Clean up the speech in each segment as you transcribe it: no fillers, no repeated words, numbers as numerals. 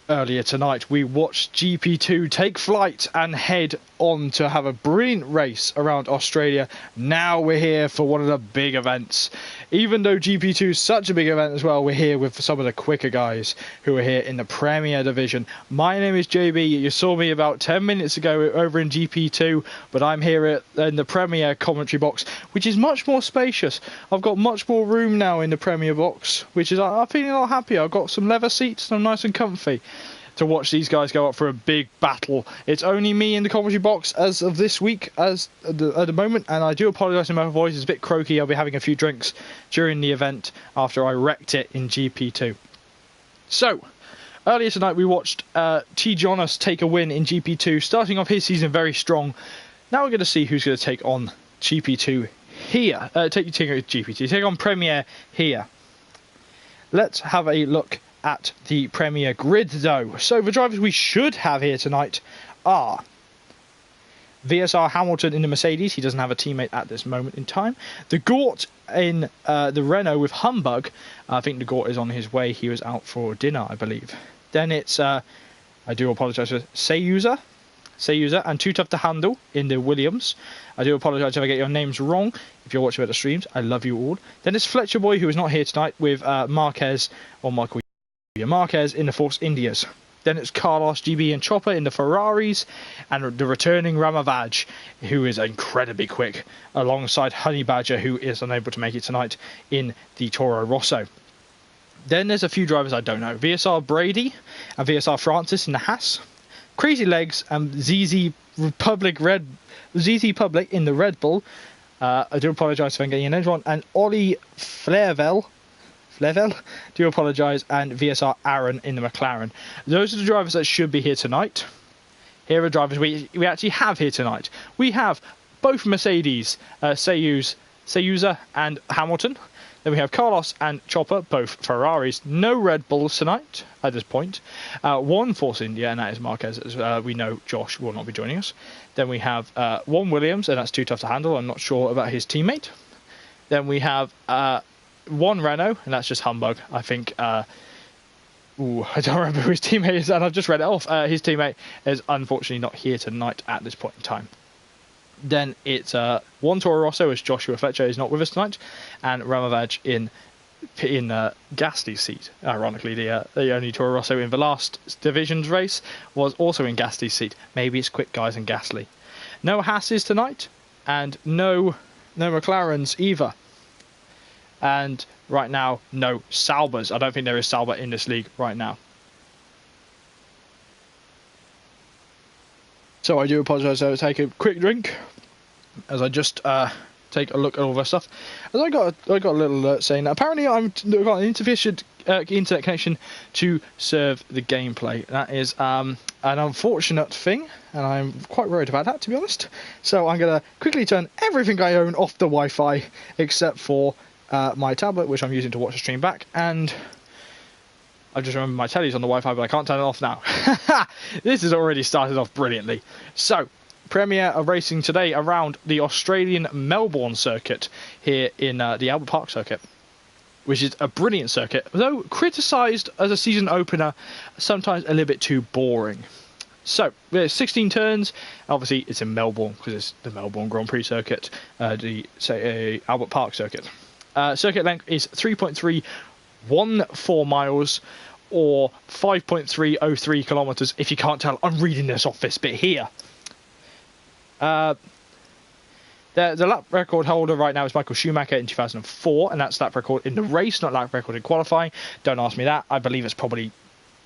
Earlier tonight, we watched GP2 take flight and head on to have a brilliant race around Australia. Now we're here for one of the big events. Even though GP2 is such a big event as well, we're here with some of the quicker guys who are here in the Premier Division. My name is JB. You saw me about 10 minutes ago over in GP2, but I'm here in the Premier commentary box, which is much more spacious. I've got much more room now in the Premier box, which is, I'm feeling a lot happier. I've got some leather seats and I'm nice and comfy to watch these guys go up for a big battle. It's only me in the commentary box as of this week, at the moment, and I do apologise if my voice is a bit croaky. I'll be having a few drinks during the event after I wrecked it in GP2. So, earlier tonight we watched T. Jonas take a win in GP2, starting off his season very strong. Now we're going to see who's going to take on GP2 here. Take on Premier here. Let's have a look at the Premier grid though. So the drivers we should have here tonight are VSR Hamilton in the Mercedes. He doesn't have a teammate at this moment in time. The Gort in the Renault with Humbug. I think the Gort is on his way. He was out for dinner, I believe. Then it's, I do apologise for Sayuza and Too Tough to Handle in the Williams. I do apologise if I get your names wrong. If you're watching at the streams, I love you all. Then it's Fletcher Boy, who is not here tonight, with Marquez in the Force Indias. Then it's Carlos, GB and Chopper in the Ferraris, and the returning Ramavaj, who is incredibly quick, alongside Honey Badger, who is unable to make it tonight in the Toro Rosso. Then there's a few drivers I don't know. VSR Brady and VSR Francis in the Haas. Crazy Legs and ZZ Public in the Red Bull. I do apologise if I'm getting your names wrong. And Ollie Flevel, do apologise, and VSR Aaron in the McLaren. Those are the drivers that should be here tonight. Here are drivers we actually have here tonight. We have both Mercedes, Sayuza and Hamilton. Then we have Carlos and Chopper, both Ferraris. No Red Bulls tonight at this point. One Force India, and that is Marquez. As we know, Josh will not be joining us. Then we have one Williams, and that's Too Tough to Handle. I'm not sure about his teammate. Then we have one Renault, and that's just Humbug. I think, I don't remember who his teammate is, and I've just read it off. His teammate is unfortunately not here tonight at this point in time. Then it's one Toro Rosso, as Joshua Fletcher is not with us tonight, and Ramavaj in Gasly's seat. Ironically, the only Toro Rosso in the last division's race was also in Gasly's seat. Maybe it's quick guys and Gasly. No Haas's tonight, and no McLarens either. And right now, no Saubers. I don't think there is Sauber in this league right now. So I do apologise. I will take a quick drink as I just take a look at all this stuff. As I got a little alert saying that apparently I've got an insufficient internet connection to serve the gameplay. That is an unfortunate thing, and I'm quite worried about that, to be honest. So I'm going to quickly turn everything I own off the Wi-Fi except for my tablet, which I'm using to watch the stream back, and I just remember my telly's on the Wi-Fi, but I can't turn it off now. This has already started off brilliantly. So, Premier are racing today around the Australian Melbourne circuit here in the Albert Park circuit, which is a brilliant circuit, though criticised as a season opener, sometimes a little bit too boring. So, there's 16 turns. Obviously, it's in Melbourne because it's the Melbourne Grand Prix circuit, Albert Park circuit. Circuit length is 3.314 miles, or 5.303 kilometres. If you can't tell, I'm reading this off this bit here. The lap record holder right now is Michael Schumacher in 2004, and that's lap record in the race, not lap record in qualifying. Don't ask me that. I believe it's probably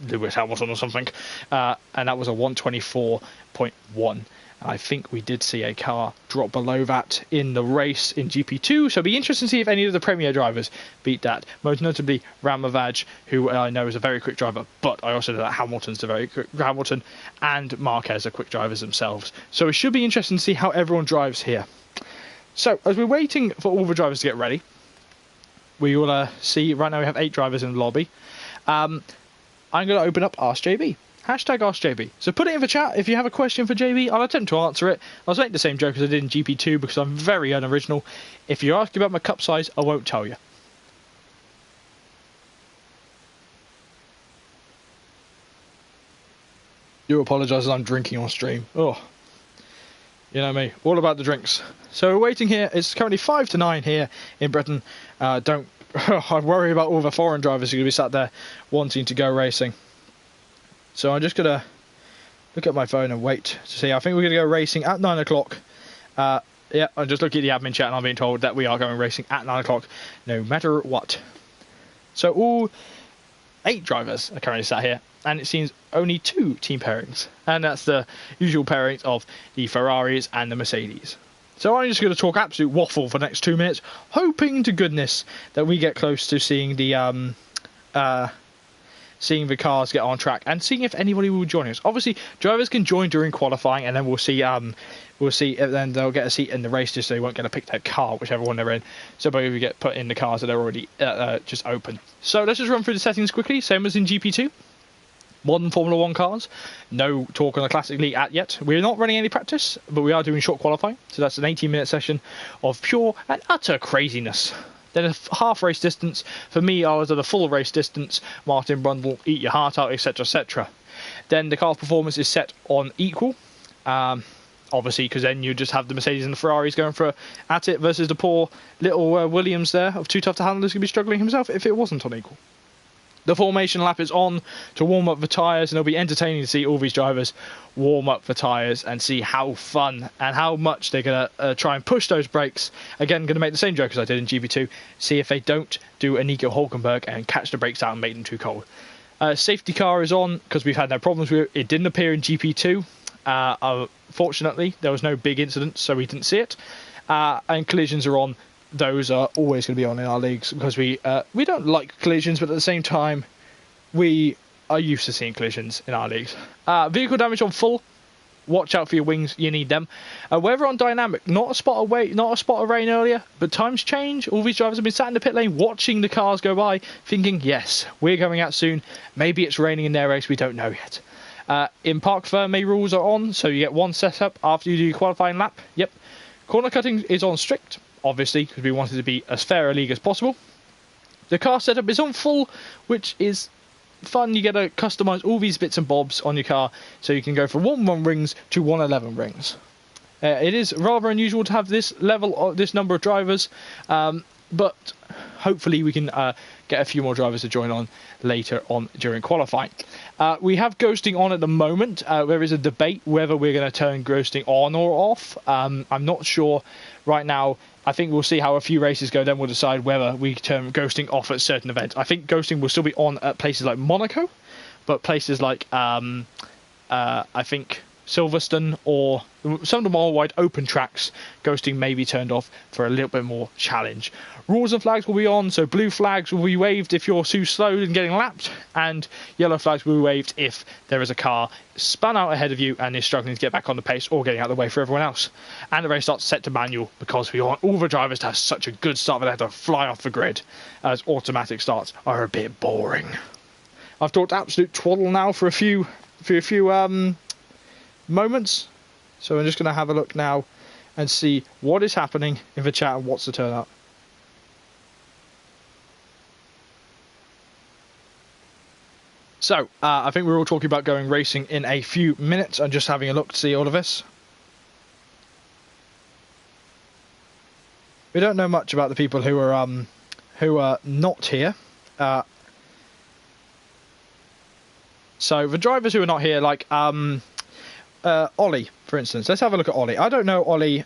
Lewis Hamilton or something. And that was a 124.1. I think we did see a car drop below that in the race in GP2, so it'll be interesting to see if any of the Premier drivers beat that. Most notably Ramavaj, who I know is a very quick driver, but I also know that Hamilton's a very quick Hamilton, and Marquez are quick drivers themselves. So it should be interesting to see how everyone drives here. So as we're waiting for all the drivers to get ready, we will see right now we have 8 drivers in the lobby. I'm going to open up Ask JB. Hashtag AskJB. So put it in the chat if you have a question for JB. I'll attempt to answer it. I was making the same joke as I did in GP2 because I'm very unoriginal. If you're asking about my cup size, I won't tell you. Do apologise as I'm drinking on stream. Oh, you know me, all about the drinks. So we're waiting here. It's currently 5 to 9 here in Britain. Don't I worry about all the foreign drivers who are going to be sat there wanting to go racing. So I'm just going to look at my phone and wait to see. I think we're going to go racing at 9 o'clock. Yeah, I'm just looking at the admin chat and I'm being told that we are going racing at 9 o'clock, no matter what. So all 8 drivers are currently sat here, and it seems only 2 team pairings. And that's the usual pairings of the Ferraris and the Mercedes. So I'm just going to talk absolute waffle for the next 2 minutes, hoping to goodness that we get close to seeing the cars get on track and seeing if anybody will join us. Obviously, drivers can join during qualifying, and then we'll see if then they'll get a seat in the race, just so they won't get to pick their car, whichever one they're in. So both we get put in the cars that are already just open. So let's just run through the settings quickly, same as in GP2. Modern Formula 1 cars, no talk on the Classic League yet. We're not running any practice, but we are doing short qualifying. So that's an 18-minute session of pure and utter craziness. Then a half race distance. For me, I was at a full race distance. Martin Brundle, eat your heart out, etc, etc. Then the car's performance is set on equal. Obviously, because then you just have the Mercedes and the Ferraris going for at it versus the poor little Williams there of Too Tough to Handle, who's going to be struggling himself if it wasn't on equal. The formation lap is on to warm up the tyres, and it'll be entertaining to see all these drivers warm up the tyres and see how fun and how much they're going to try and push those brakes. Again, going to make the same joke as I did in GP2, see if they don't do a Nico Hulkenberg and catch the brakes out and make them too cold. Safety car is on because we've had no problems with it. It didn't appear in GP2. Fortunately, there was no big incidents, so we didn't see it. And collisions are on. Those are always going to be on in our leagues because we don't like collisions, but at the same time we are used to seeing collisions in our leagues. Vehicle damage on full. Watch out for your wings, you need them. Weather on dynamic, not a spot of rain earlier, but times change. All these drivers have been sat in the pit lane watching the cars go by, thinking, yes, we're going out soon. Maybe it's raining in their race, we don't know yet. In Parc Fermé rules are on, so you get one setup after you do your qualifying lap. Yep. Corner cutting is on strict, obviously, because we wanted to be as fair a league as possible. The car setup is on full, which is fun. You get to customise all these bits and bobs on your car, so you can go from 1-1 rings to 111 rings. It is rather unusual to have this number of drivers, but hopefully we can get a few more drivers to join on later on during qualifying. We have ghosting on at the moment. There is a debate whether we're going to turn ghosting on or off. I'm not sure right now. I think we'll see how a few races go, then we'll decide whether we turn ghosting off at certain events. I think ghosting will still be on at places like Monaco, but places like I think Silverstone or some of the more wide open tracks, ghosting may be turned off for a little bit more challenge. Rules and flags will be on, so blue flags will be waved if you're too slow and getting lapped, and yellow flags will be waved if there is a car spun out ahead of you and is struggling to get back on the pace or getting out of the way for everyone else. And the race starts set to manual because we want all the drivers to have such a good start that they have to fly off the grid, as automatic starts are a bit boring. I've talked absolute twaddle now for a few moments, so I'm just going to have a look now and see what is happening in the chat and what's the turnout. So I think we're all talking about going racing in a few minutes. I'm just having a look to see all of this. We don't know much about the people who are not here. So the drivers who are not here, like Ollie, for instance. Let's have a look at Ollie. I don't know Ollie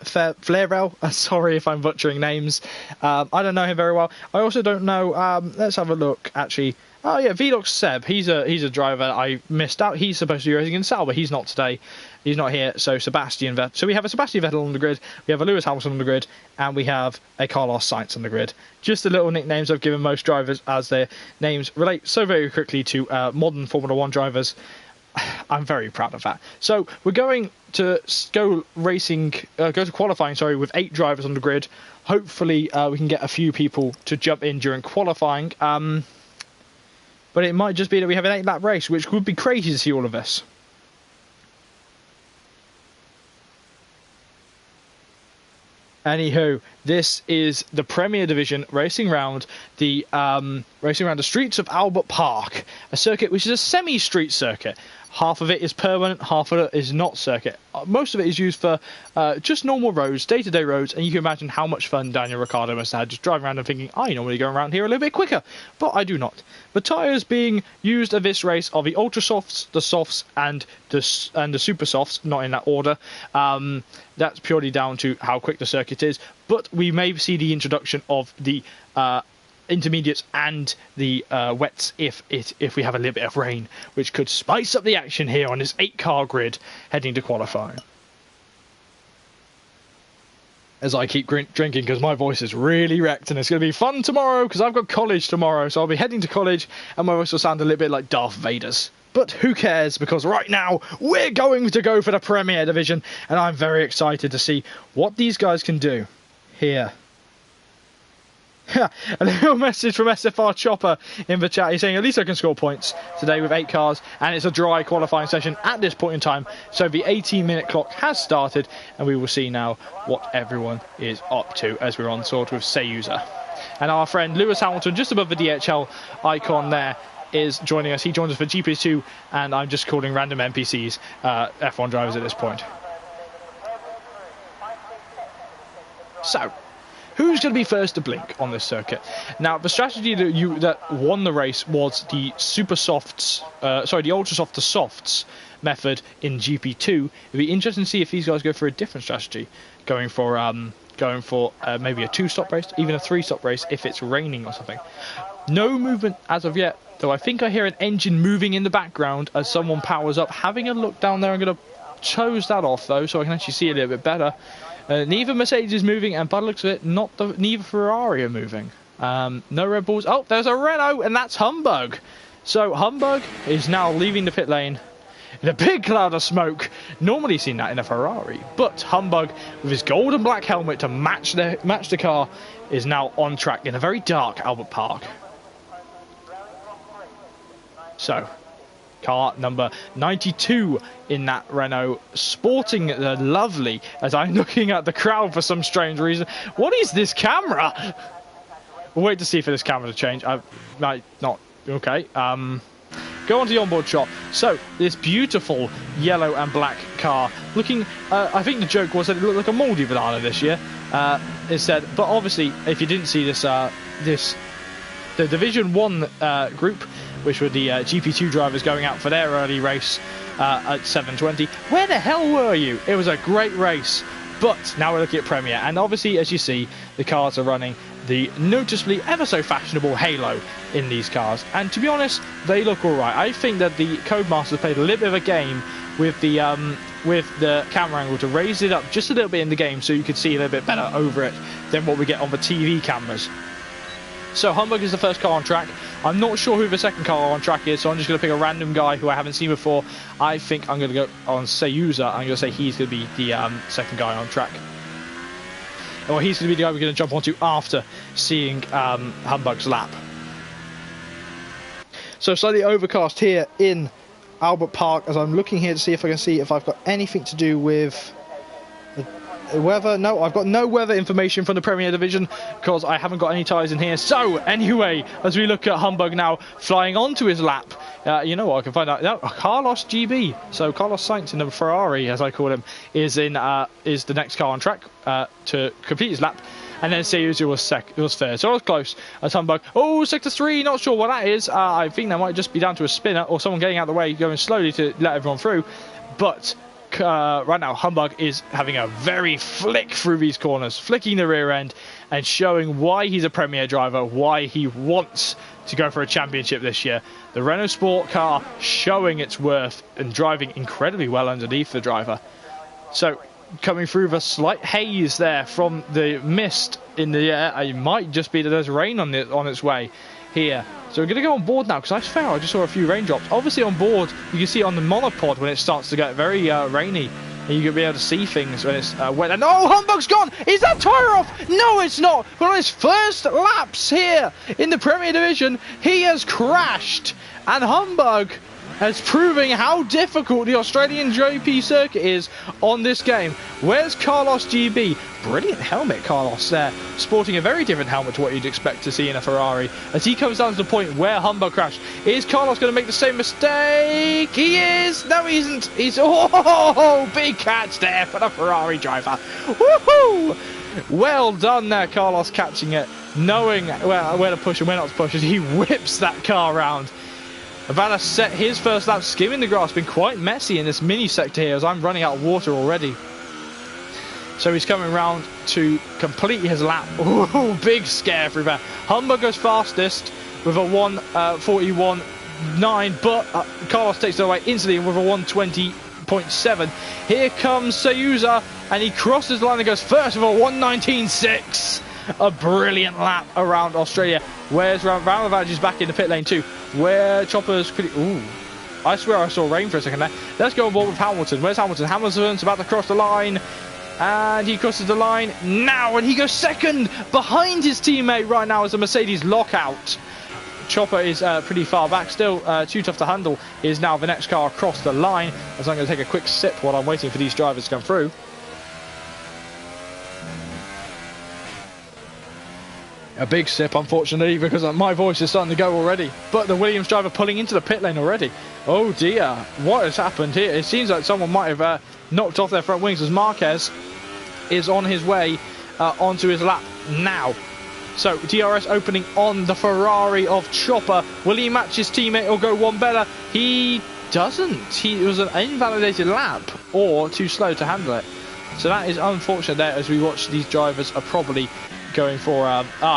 Flairell. Sorry if I'm butchering names. I don't know him very well. I also don't know. Let's have a look. Actually, oh yeah, Vlog Seb. He's a driver I missed out. He's supposed to be racing in Sauber. He's not today. He's not here. So Sebastian Vettel. So we have a Sebastian Vettel on the grid. We have a Lewis Hamilton on the grid, and we have a Carlos Sainz on the grid. Just the little nicknames I've given most drivers as their names relate so very quickly to modern Formula 1 drivers. I'm very proud of that. So we're going to go to qualifying, sorry, with 8 drivers on the grid. Hopefully we can get a few people to jump in during qualifying. But it might just be that we have an 8-lap race, which would be crazy to see all of this. Anywho, this is the Premier Division racing around the streets of Albert Park, a circuit which is a semi-street circuit. Half of it is permanent, half of it is not circuit. Most of it is used for just normal roads, day-to-day roads, and you can imagine how much fun Daniel Ricciardo must have had just driving around and thinking, I normally go around here a little bit quicker, but I do not. The tyres being used at this race are the Ultra Softs, the Softs, and the Super Softs, not in that order. That's purely down to how quick the circuit is, but we may see the introduction of the intermediates and the wets if we have a little bit of rain, which could spice up the action here on this 8-car grid heading to qualifying. As I keep drinking because my voice is really wrecked, and it's going to be fun tomorrow because I've got college tomorrow, so I'll be heading to college and my voice will sound a little bit like Darth Vader's. But who cares, because right now we're going to go for the Premier Division, and I'm very excited to see what these guys can do here. A little message from SFR Chopper in the chat. He's saying at least I can score points today with 8 cars, and it's a dry qualifying session at this point in time, so the 18-minute clock has started and we will see now what everyone is up to as we're on sort with Sayuza. And our friend Lewis Hamilton, just above the DHL icon there, is joining us. He joins us for GP2, and I'm just calling random NPCs F1 drivers at this point. So, who's going to be first to blink on this circuit? Now, the strategy that won the race was the Super Softs, the Ultra Soft to Softs method in GP2. It'll be interesting to see if these guys go for a different strategy, going for maybe a 2-stop race, even a 3-stop race if it's raining or something. No movement as of yet, though I think I hear an engine moving in the background as someone powers up. Having a look down there, I'm going to close that off though, so I can actually see a little bit better. Neither Mercedes is moving, and by the looks of it, neither Ferrari are moving. No Red Bulls. Oh, there's a Renault, and that's Humbug. So Humbug is now leaving the pit lane in a big cloud of smoke. Normally seen that in a Ferrari, but Humbug, with his gold and black helmet to match the car, is now on track in a very dark Albert Park. So, car number 92 in that Renault, sporting the lovely, as I'm looking at the crowd for some strange reason. What is this camera? We'll wait to see for this camera to change. I might not. Okay. Go on to the onboard shot. So, this beautiful yellow and black car, looking, I think the joke was that it looked like a mouldy banana this year, instead. But obviously, if you didn't see this, the Division 1 group, which were the GP2 drivers going out for their early race at 7:20. Where the hell were you? It was a great race, but now we're looking at Premier, and obviously, as you see, the cars are running the noticeably ever so fashionable halo in these cars, and to be honest, they look alright. I think that the Codemasters played a little bit of a game with the camera angle to raise it up just a little bit in the game so you could see a little bit better over it than what we get on the TV cameras. So Humbug is the first car on track. I'm not sure who the second car on track is, so I'm just going to pick a random guy who I haven't seen before. I think I'm going to go on Sayuza. I'm going to say he's going to be the second guy on track. Well, he's going to be the guy we're going to jump onto after seeing Humbug's lap. So slightly overcast here in Albert Park as I'm looking here to see if I can see if I've got anything to do with the weather. No, I've got no weather information from the Premier Division because I haven't got any tyres in here. So anyway, as we look at Humbug now flying onto his lap, you know what, I can find out. No, Carlos GB, so Carlos Sainz in the Ferrari, as I call him, is the next car on track to complete his lap. And then Sayuza was third. So I was close as Humbug. Oh, sector 3, not sure what that is. I think that might just be down to a spinner or someone getting out of the way, going slowly to let everyone through. But right now, Humbug is having a very flick through these corners, flicking the rear end and showing why he's a Premier driver, why he wants to go for a championship this year. The Renault Sport car showing its worth and driving incredibly well underneath the driver. So, coming through the slight haze there from the mist in the air, it might just be that there's rain on its way here. So we're going to go on board now because I just saw a few raindrops. Obviously on board, you can see on the monopod when it starts to get very rainy, and you can be able to see things when it's wet. And oh, Humbug's gone! Is that tyre off? No, it's not! But on his first laps here in the Premier Division, he has crashed. And Humbug as proving how difficult the Australian GP circuit is on this game. Where's Carlos GB? Brilliant helmet, Carlos there, sporting a very different helmet to what you'd expect to see in a Ferrari. As he comes down to the point where Humbug crashed, is Carlos going to make the same mistake? He is! No, he isn't! He's... Oh, big catch there for the Ferrari driver. Woohoo! Well done there, Carlos, catching it, knowing where to push and where not to push, as he whips that car around. About to set his first lap, skimming the grass. Been quite messy in this mini sector here, as I'm running out of water already. So he's coming round to complete his lap. Ooh, big scare everywhere. Humbug goes fastest with a 1:41.9, but Carlos takes it away instantly with a 1:20.7. Here comes Sayuza, and he crosses the line and goes first with a 1:19.6. A brilliant lap around Australia. Where's Ramovage is back in the pit lane too. Where Chopper's pretty... Ooh. I swear I saw rain for a second there. Let's go on board with Hamilton. Where's Hamilton? Hamilton's about to cross the line. And he crosses the line now, and he goes second behind his teammate right now as a Mercedes lockout. Chopper is pretty far back still. Too tough to handle is now the next car across the line. As I'm going to take a quick sip while I'm waiting for these drivers to come through. A big sip, unfortunately, because my voice is starting to go already. But the Williams driver pulling into the pit lane already. Oh dear, what has happened here? It seems like someone might have knocked off their front wings, as Marquez is on his way onto his lap now. So DRS opening on the Ferrari of Chopper. Will he match his teammate or go one better? He doesn't. It was an invalidated lap, or too slow to handle it. So that is unfortunate there, as we watch these drivers are probably going for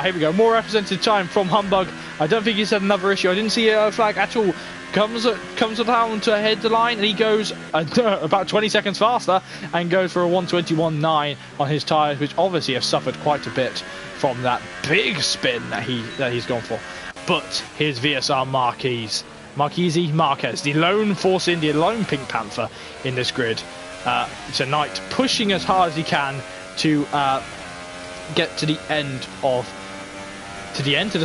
here we go, more represented time from Humbug. I don't think he's had another issue. I didn't see a flag at all. Comes down to head the line, and he goes about 20 seconds faster and goes for a 1:21.9 on his tyres, which obviously have suffered quite a bit from that big spin that he's gone for. But here's VSR Marquez, the lone Force India, lone Pink Panther in this grid tonight, pushing as hard as he can to get to the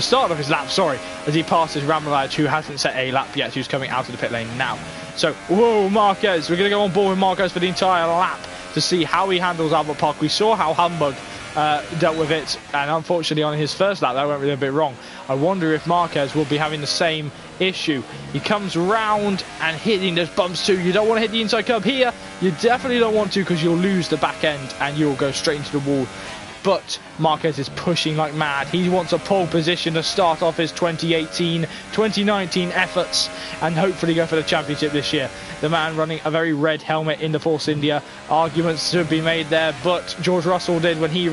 start of his lap, as he passes Ramovage, who hasn't set a lap yet, who's coming out of the pit lane now. So, whoa, Marquez, we're going to go on board with Marquez for the entire lap to see how he handles Albert Park. We saw how Humbug dealt with it, and unfortunately on his first lap that went a bit wrong. I wonder if Marquez will be having the same issue. He comes round and hitting those bumps too. You don't want to hit the inside curb here. You definitely don't want to, because you'll lose the back end and you'll go straight into the wall. But Marquez is pushing like mad. He wants a pole position to start off his 2018-2019 efforts and hopefully go for the championship this year. The man running a very red helmet in the Force India. Arguments to be made there, but George Russell did when he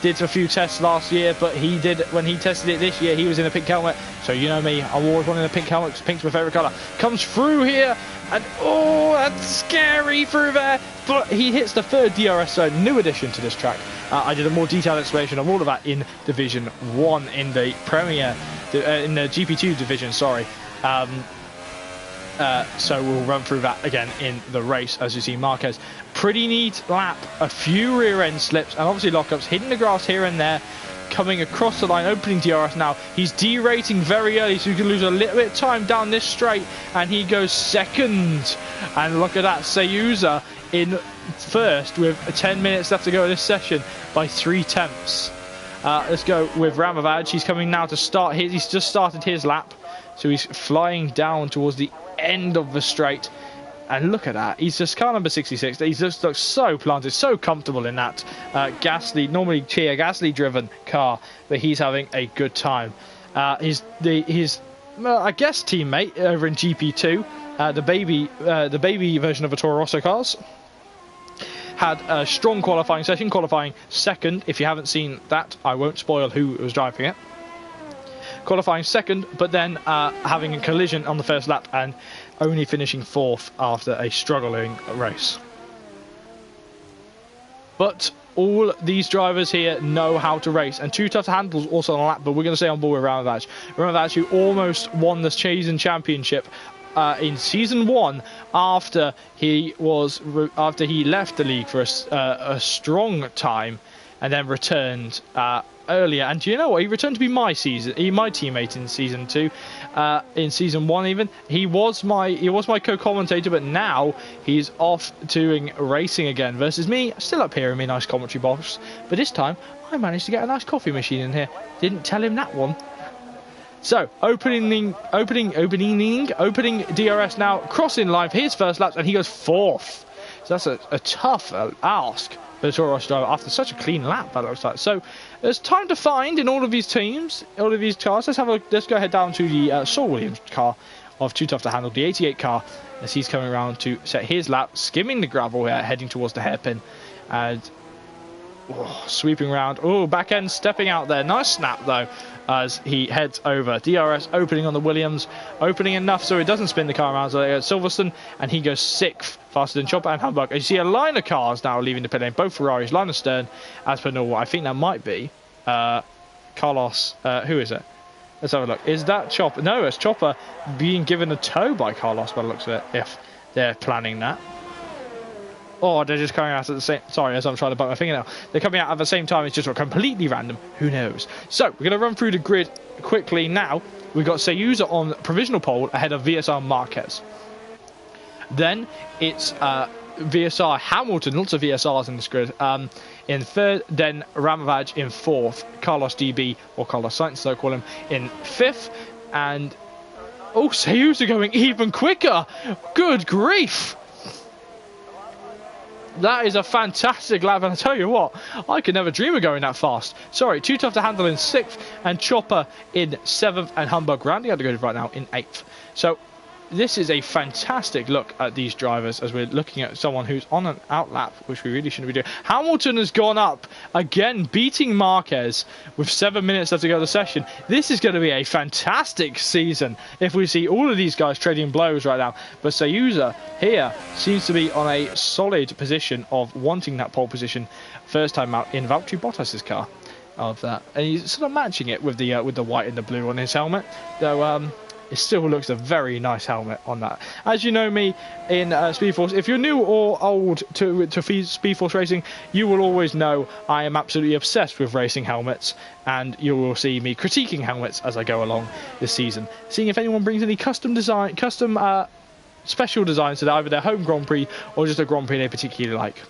did a few tests last year, but he did when he tested it this year, he was in a pink helmet. So you know me, I'm always wanting a pink helmet because pink's my favourite colour. Comes through here, and oh, that's scary through there. But he hits the third DRS zone, new addition to this track. I did a more detailed explanation of all of that in Division 1 in the Premier, in the GP2 division, sorry. So we'll run through that again in the race. As you see, Marquez, pretty neat lap, a few rear end slips and obviously lockups, hitting the grass here and there, coming across the line, opening DRS now. He's derating very early, so he can lose a little bit of time down this straight, and he goes second. And look at that, Sayuza in first with 10 minutes left to go in this session by 3/10. Let's go with Ramovage. He's coming now to start his, he's just started his lap, so he's flying down towards the end of the straight. And look at that, he's just car number 66. He just looks so planted, so comfortable in that Gasly, normally Gasly driven car, but he's having a good time. His I guess teammate over in GP2, the baby version of the Toro Rosso cars, had a strong qualifying session, qualifying second. If you haven't seen that, I won't spoil who was driving it. Qualifying second, but then having a collision on the first lap and only finishing fourth after a struggling race. But all these drivers here know how to race, and Too Tough to Handle also on a lap, but we're going to stay on board with Ramovage. Ramovage, who almost won the season championship in season 1 after he left the league for a strong time and then returned earlier, and do you know what? He returned to be my teammate in season 2, in season 1 even. He was my co-commentator, but now he's off doing racing again versus me. Still up here in my nice commentary box, but this time I managed to get a nice coffee machine in here. Didn't tell him that one. So, opening DRS now, crossing live his first laps, and he goes 4th. So that's a tough ask for the Toro Rosso driver after such a clean lap, that looks like. So, there's time to find in all of these teams, all of these cars. Let's go head down to the Saul Williams car of Too Tough to Handle, the 88 car, as he's coming around to set his lap, skimming the gravel here, heading towards the hairpin, and sweeping around. Oh, back end stepping out there. Nice snap though, as he heads over. DRS opening on the Williams, opening enough so it doesn't spin the car around. So Silverstone, and he goes 6th, faster than Chopper and Hamburg. You see a line of cars now leaving the pit lane, both Ferraris, line of stern, as per normal. I think that might be Carlos. Who is it? Let's have a look. Is that Chopper? No, it's Chopper being given a tow by Carlos by the looks of it, if they're planning that. Or they're just coming out at the same... Sorry, as I'm trying to bite my finger now. They're coming out at the same time. It's just completely random. Who knows? So, we're going to run through the grid quickly now. We've got Sayuza on provisional pole ahead of VSR Marquez. Then, it's VSR Hamilton. Lots of VSRs in this grid. In 3rd, then Ramovaj in 4th. Carlos DB, or Carlos Sainz, so I call him, in 5th. And... oh, Sayuza going even quicker! Good grief! That is a fantastic lap, and I tell you what, I could never dream of going that fast. Sorry, Too Tough to Handle in 6th, and Chopper in 7th, and Hamburg Randy had to go right now in 8th. So, this is a fantastic look at these drivers as we're looking at someone who's on an out lap, which we really shouldn't be doing. Hamilton has gone up again, beating Marquez with 7 minutes left to go to the session. This is going to be a fantastic season if we see all of these guys trading blows right now. But Sayuza here seems to be on a solid position of wanting that pole position first time out in Valtteri Bottas's car of that, and he's sort of matching it with the white and the blue on his helmet, though. It still looks a very nice helmet on that. As you know me in SpeedForce, if you're new or old to SpeedForce racing, you will always know I am absolutely obsessed with racing helmets, and you will see me critiquing helmets as I go along this season, seeing if anyone brings any special designs to either their home Grand Prix or just a Grand Prix they particularly like.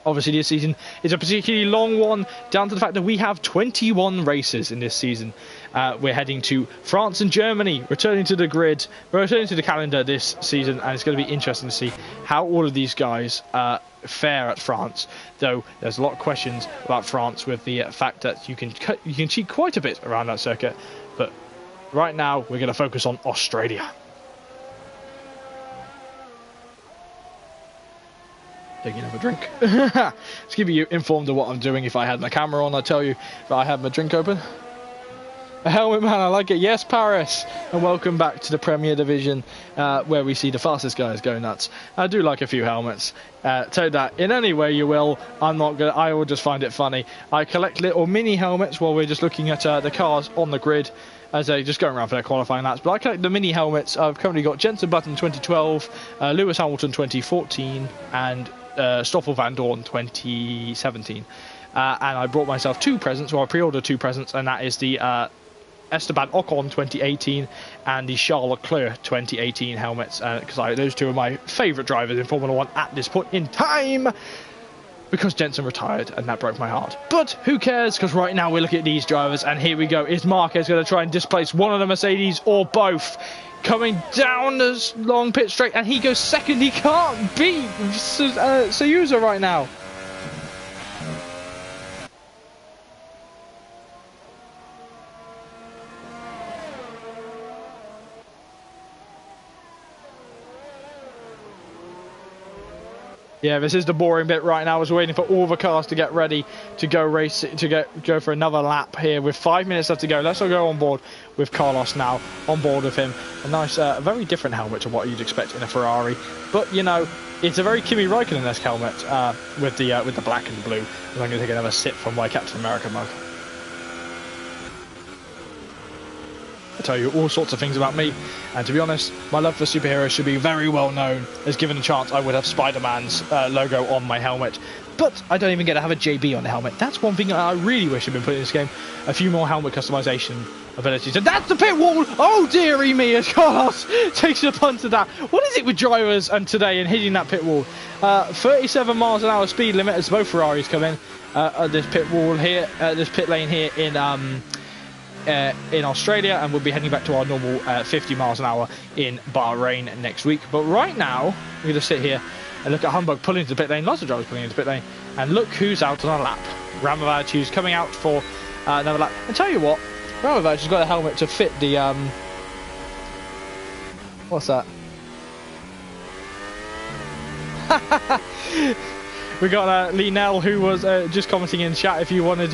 Obviously, this season is a particularly long one, down to the fact that we have 21 races in this season. We're heading to France and Germany, returning to the grid, returning to the calendar this season, and it's going to be interesting to see how all of these guys fare at France. Though there's a lot of questions about France with the fact that you can cheat quite a bit around that circuit. But right now, we're going to focus on Australia. Taking another drink. Just keeping you informed of what I'm doing. If I had my camera on, I'd tell you that I have my drink open. A helmet man, I like it. Yes, Paris. And welcome back to the Premier Division, where we see the fastest guys go nuts. I do like a few helmets. Tell that in any way you will. I will just find it funny. I collect little mini helmets while we're just looking at the cars on the grid, as they're just going around for their qualifying laps. But I collect the mini helmets. I've currently got Jenson Button 2012, Lewis Hamilton 2014, and Stoffel Van Dorn 2017. And I brought myself 2 presents, or I pre-ordered 2 presents, and that is the Esteban Ocon 2018 and the Charles Leclerc 2018 helmets, because those 2 are my favourite drivers in Formula 1 at this point in time, because Jenson retired, and that broke my heart. But who cares, because right now we're looking at these drivers, and here we go. Is Marquez going to try and displace one of the Mercedes or both? Coming down this long pit straight, and he goes second. He can't beat Sayuza right now. Yeah, this is the boring bit right now. I was waiting for all the cars to get ready to go race, to go for another lap here with 5 minutes left to go. Let's all go on board with Carlos now, on board with him. A nice, very different helmet to what you'd expect in a Ferrari. But, you know, it's a very Kimi Raikkonen-esque helmet with the black and blue. I'm going to take another sip from my Captain America mug. I tell you all sorts of things about me, and to be honest, my love for superheroes should be very well known, as given a chance I would have Spider-Man's logo on my helmet. But I don't even get to have a JB on the helmet. That's one thing I really wish had been put in this game. A few more helmet customization abilities. And that's the pit wall! Oh dearie me, as Carlos takes a punt at that. What is it with drivers and today and hitting that pit wall? 37 miles an hour speed limit as both Ferraris come in. This pit wall here, this pit lane here in Australia, and we'll be heading back to our normal 50 miles an hour in Bahrain next week. But right now, we're going to sit here and look at Humbug pulling into the pit lane, lots of drivers pulling into the pit lane, and look who's out on a lap. Ramovaj, who's coming out for another lap. And tell you what, Ramovaj has got a helmet to fit the what's that? We got Lee Nell, who was just commenting in chat. If you wanted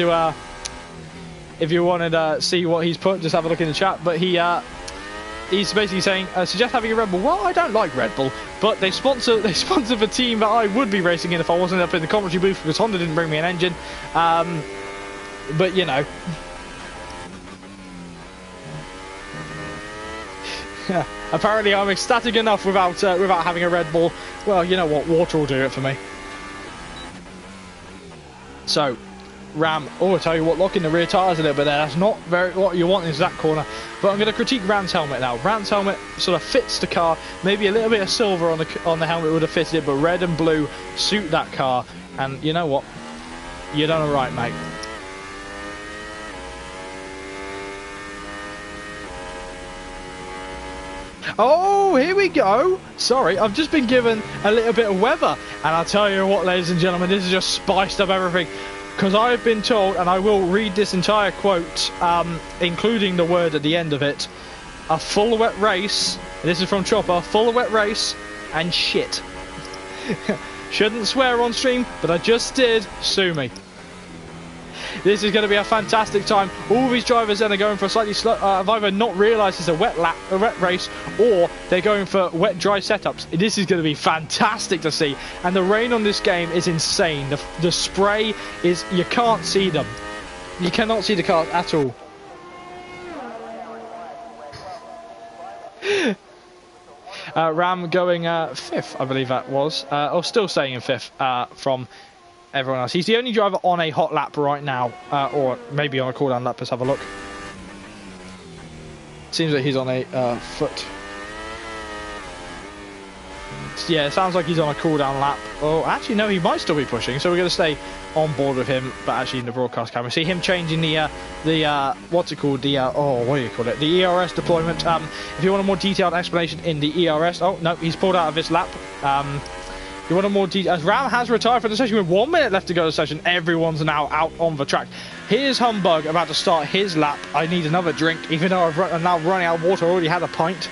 to see what he's put, just have a look in the chat. But he's basically saying, suggest having a Red Bull. Well, I don't like Red Bull, but they sponsor the team that I would be racing in if I wasn't up in the commentary booth, because Honda didn't bring me an engine. But you know. Apparently I'm ecstatic enough without having a Red Bull. Well, you know what, water will do it for me. So, Ram, I tell you what, locking the rear tyres a little bit there, that's not very what you want in that corner. But I'm going to critique Ram's helmet now. Ram's helmet sort of fits the car. Maybe a little bit of silver on the helmet would have fitted it, but red and blue suit that car. And you know what? You're done alright, mate. Oh, here we go. Sorry, I've just been given a little bit of weather. And I'll tell you what, ladies and gentlemen, this has just spiced up everything. Because I've been told, and I will read this entire quote, including the word at the end of it, a full wet race, this is from Chopper, full wet race, and shit. Shouldn't swear on stream, but I just did. Sue me. This is going to be a fantastic time. All these drivers then are going for a slightly slow, have either not realised it's a wet race, or they're going for wet dry setups. This is going to be fantastic to see. And the rain on this game is insane. The spray is, you can't see them. You cannot see the cars at all. Ram going 5th, I believe that was, or still staying in 5th from everyone else. He's the only driver on a hot lap right now, or maybe on a cooldown lap. Let's have a look. Seems like he's on a foot. Yeah, it sounds like he's on a cooldown lap. Oh, actually, no, he might still be pushing, so we're going to stay on board with him, but actually in the broadcast camera. See him changing the what's it called? The, what do you call it? The ERS deployment. If you want a more detailed explanation in the ERS, oh, no, he's pulled out of his lap. You want a more detail? As Ram has retired from the session with 1 minute left to go to the session, everyone's now out on the track. Here's Humbug about to start his lap. I need another drink, even though I'm now running out of water. I already had a pint.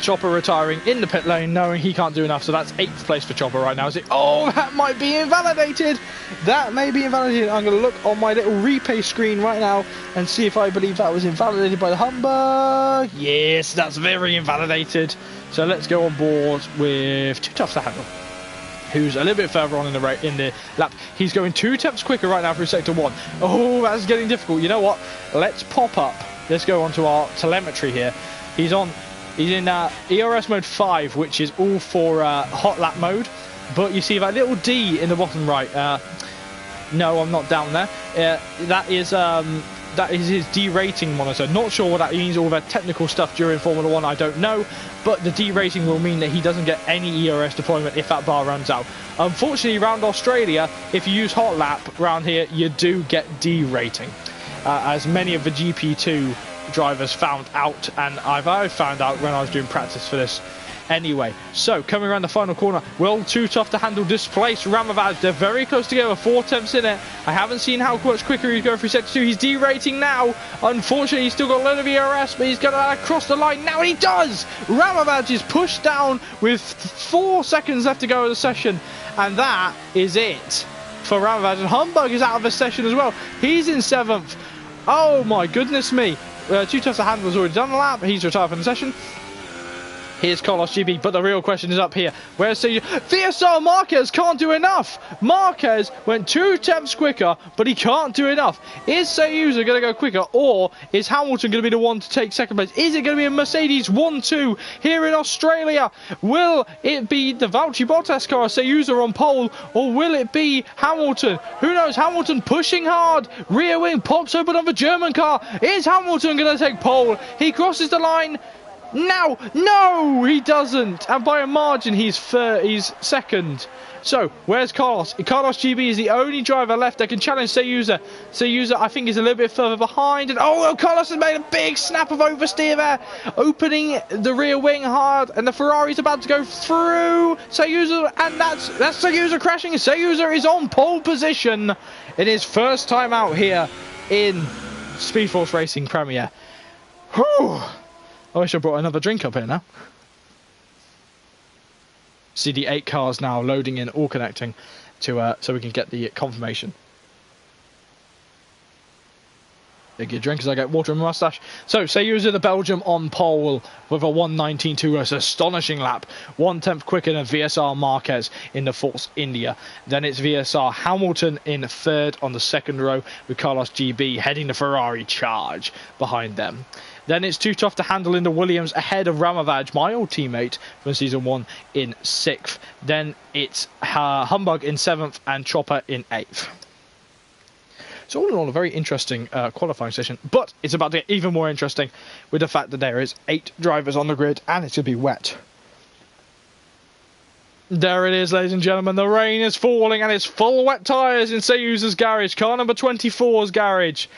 Chopper retiring in the pit lane, knowing he can't do enough, so that's 8th place for Chopper right now. Is it? Oh, that might be invalidated. That may be invalidated. I'm going to look on my little replay screen right now and see if I believe that was invalidated by the Humbug. Yes, that's very invalidated. So let's go on board with Too Tough to Handle, who's a little bit further on in the lap. He's going 2 tenths quicker right now through sector 1. Oh, that's getting difficult. You know what? Let's pop up. Let's go on to our telemetry here. He's in ERS mode 5, which is all for hot lap mode. But you see that little D in the bottom right. No, I'm not down there. That is his derating monitor. Not sure what that means. All that technical stuff during Formula 1, I don't know. But the derating will mean that he doesn't get any ERS deployment if that bar runs out. Unfortunately, around Australia, if you use hot lap around here, you do get derating. As many of the GP2 drivers found out, and I found out when I was doing practice for this anyway. So coming around the final corner, well, Too Tough to Handle displaced Ramovaj. They're very close together, 4 tenths in it. I haven't seen how much quicker he's going through sector 2. He's derating now. Unfortunately, he's still got a load of ERS, but he's going to cross the line now, and he does. Ramovaj is pushed down with 4 seconds left to go in the session, and that is it for Ramovaj. And Humbug is out of the session as well. He's in 7th. Oh my goodness me. Too Tough to Handle has already done a lap. He's retired from the session. Here's Carlos GB, but the real question is up here. Where's the VSR? Marquez can't do enough. Marquez went 2 tenths quicker, but he can't do enough. Is Sayuza going to go quicker, or is Hamilton going to be the one to take second place? Is it going to be a Mercedes 1-2 here in Australia? Will it be the Valtteri Bottas car, Sayuza on pole, or will it be Hamilton? Who knows? Hamilton pushing hard. Rear wing pops open on the German car. Is Hamilton going to take pole? He crosses the line. Now, no, he doesn't, and by a margin he's second. So where's Carlos? Carlos GB is the only driver left that can challenge Sayuza. Sayuza, I think, is a little bit further behind, and Carlos has made a big snap of oversteer there, opening the rear wing hard, and the Ferrari's about to go through Sayuza, and that's Sayuza crashing. Sayuza is on pole position in his first time out here in SpeedForce Racing Premier. Whew. I wish I brought another drink up here now. See the 8 cars now loading in, all connecting to so we can get the confirmation. Take your drink as I get water in my moustache. So Sayuza, the Belgium, on pole with a 1:19.2. It's an astonishing lap. 1 tenth quicker than VSR Marquez in the Force India. Then it's VSR Hamilton in third on the second row, with Carlos GB heading the Ferrari charge behind them. Then it's Too Tough to Handle in the Williams ahead of Ramavaj, my old teammate from Season 1, in 6th. Then it's Humbug in 7th and Chopper in 8th. So all in all, a very interesting qualifying session, but it's about to get even more interesting with the fact that there is 8 drivers on the grid and it's going to be wet. There it is, ladies and gentlemen. The rain is falling and it's full wet tyres in Sayuza's garage, car number 24's garage.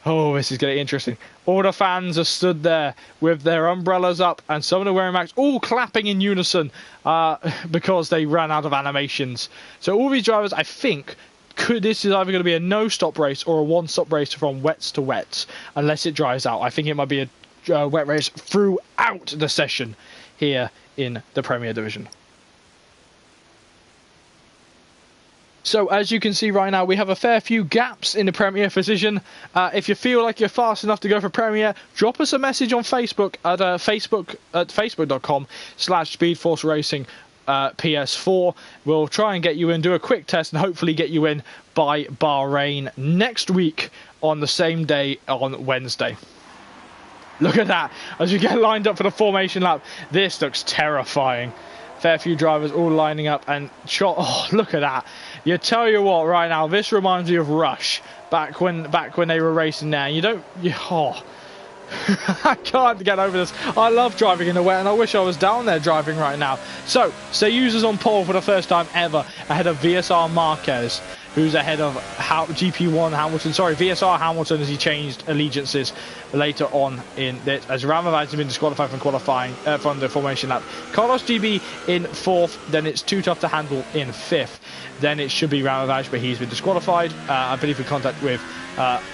Oh, this is getting interesting. All the fans are stood there with their umbrellas up, and some of the wearing max all clapping in unison because they ran out of animations. So all these drivers, I think, this is either going to be a no-stop race or a one-stop race from wets to wets, unless it dries out. I think it might be a wet race throughout the session here in the Premier Division. So as you can see right now, we have a fair few gaps in the Premier position. If you feel like you're fast enough to go for Premier, drop us a message on Facebook at facebook.com/SpeedForce Racing PS4. We'll try and get you in, do a quick test, and hopefully get you in by Bahrain next week on the same day on Wednesday. Look at that as you get lined up for the formation lap. This looks terrifying. Fair few drivers all lining up and shot. Oh, look at that. You tell you what, right now, this reminds me of Rush back when they were racing there. I can't get over this. I love driving in the wet, and I wish I was down there driving right now. So Sayuza's on pole for the first time ever, ahead of VSR Marquez, who's ahead of GP1 Hamilton. Sorry, VSR Hamilton, as he changed allegiances later on in this, as Ramavaj has been disqualified from qualifying from the formation lap. Carlos GB in 4th, then it's Too Tough to Handle in 5th. Then it should be Ramavaj, but he's been disqualified. I believe in contact with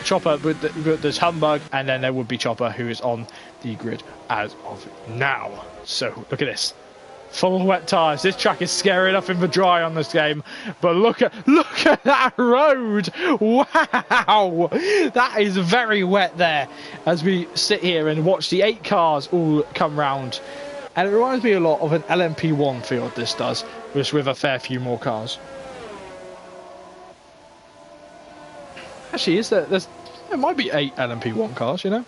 Chopper, but there's Humbug, and then there would be Chopper, who is on the grid as of now. So look at this. Full wet tyres. This track is scary enough in the dry on this game, but look at that road. Wow, that is very wet there as we sit here and watch the 8 cars all come round, and it reminds me a lot of an LMP1 field. This does, just with a fair few more cars. Actually, there might be 8 LMP1 cars, you know.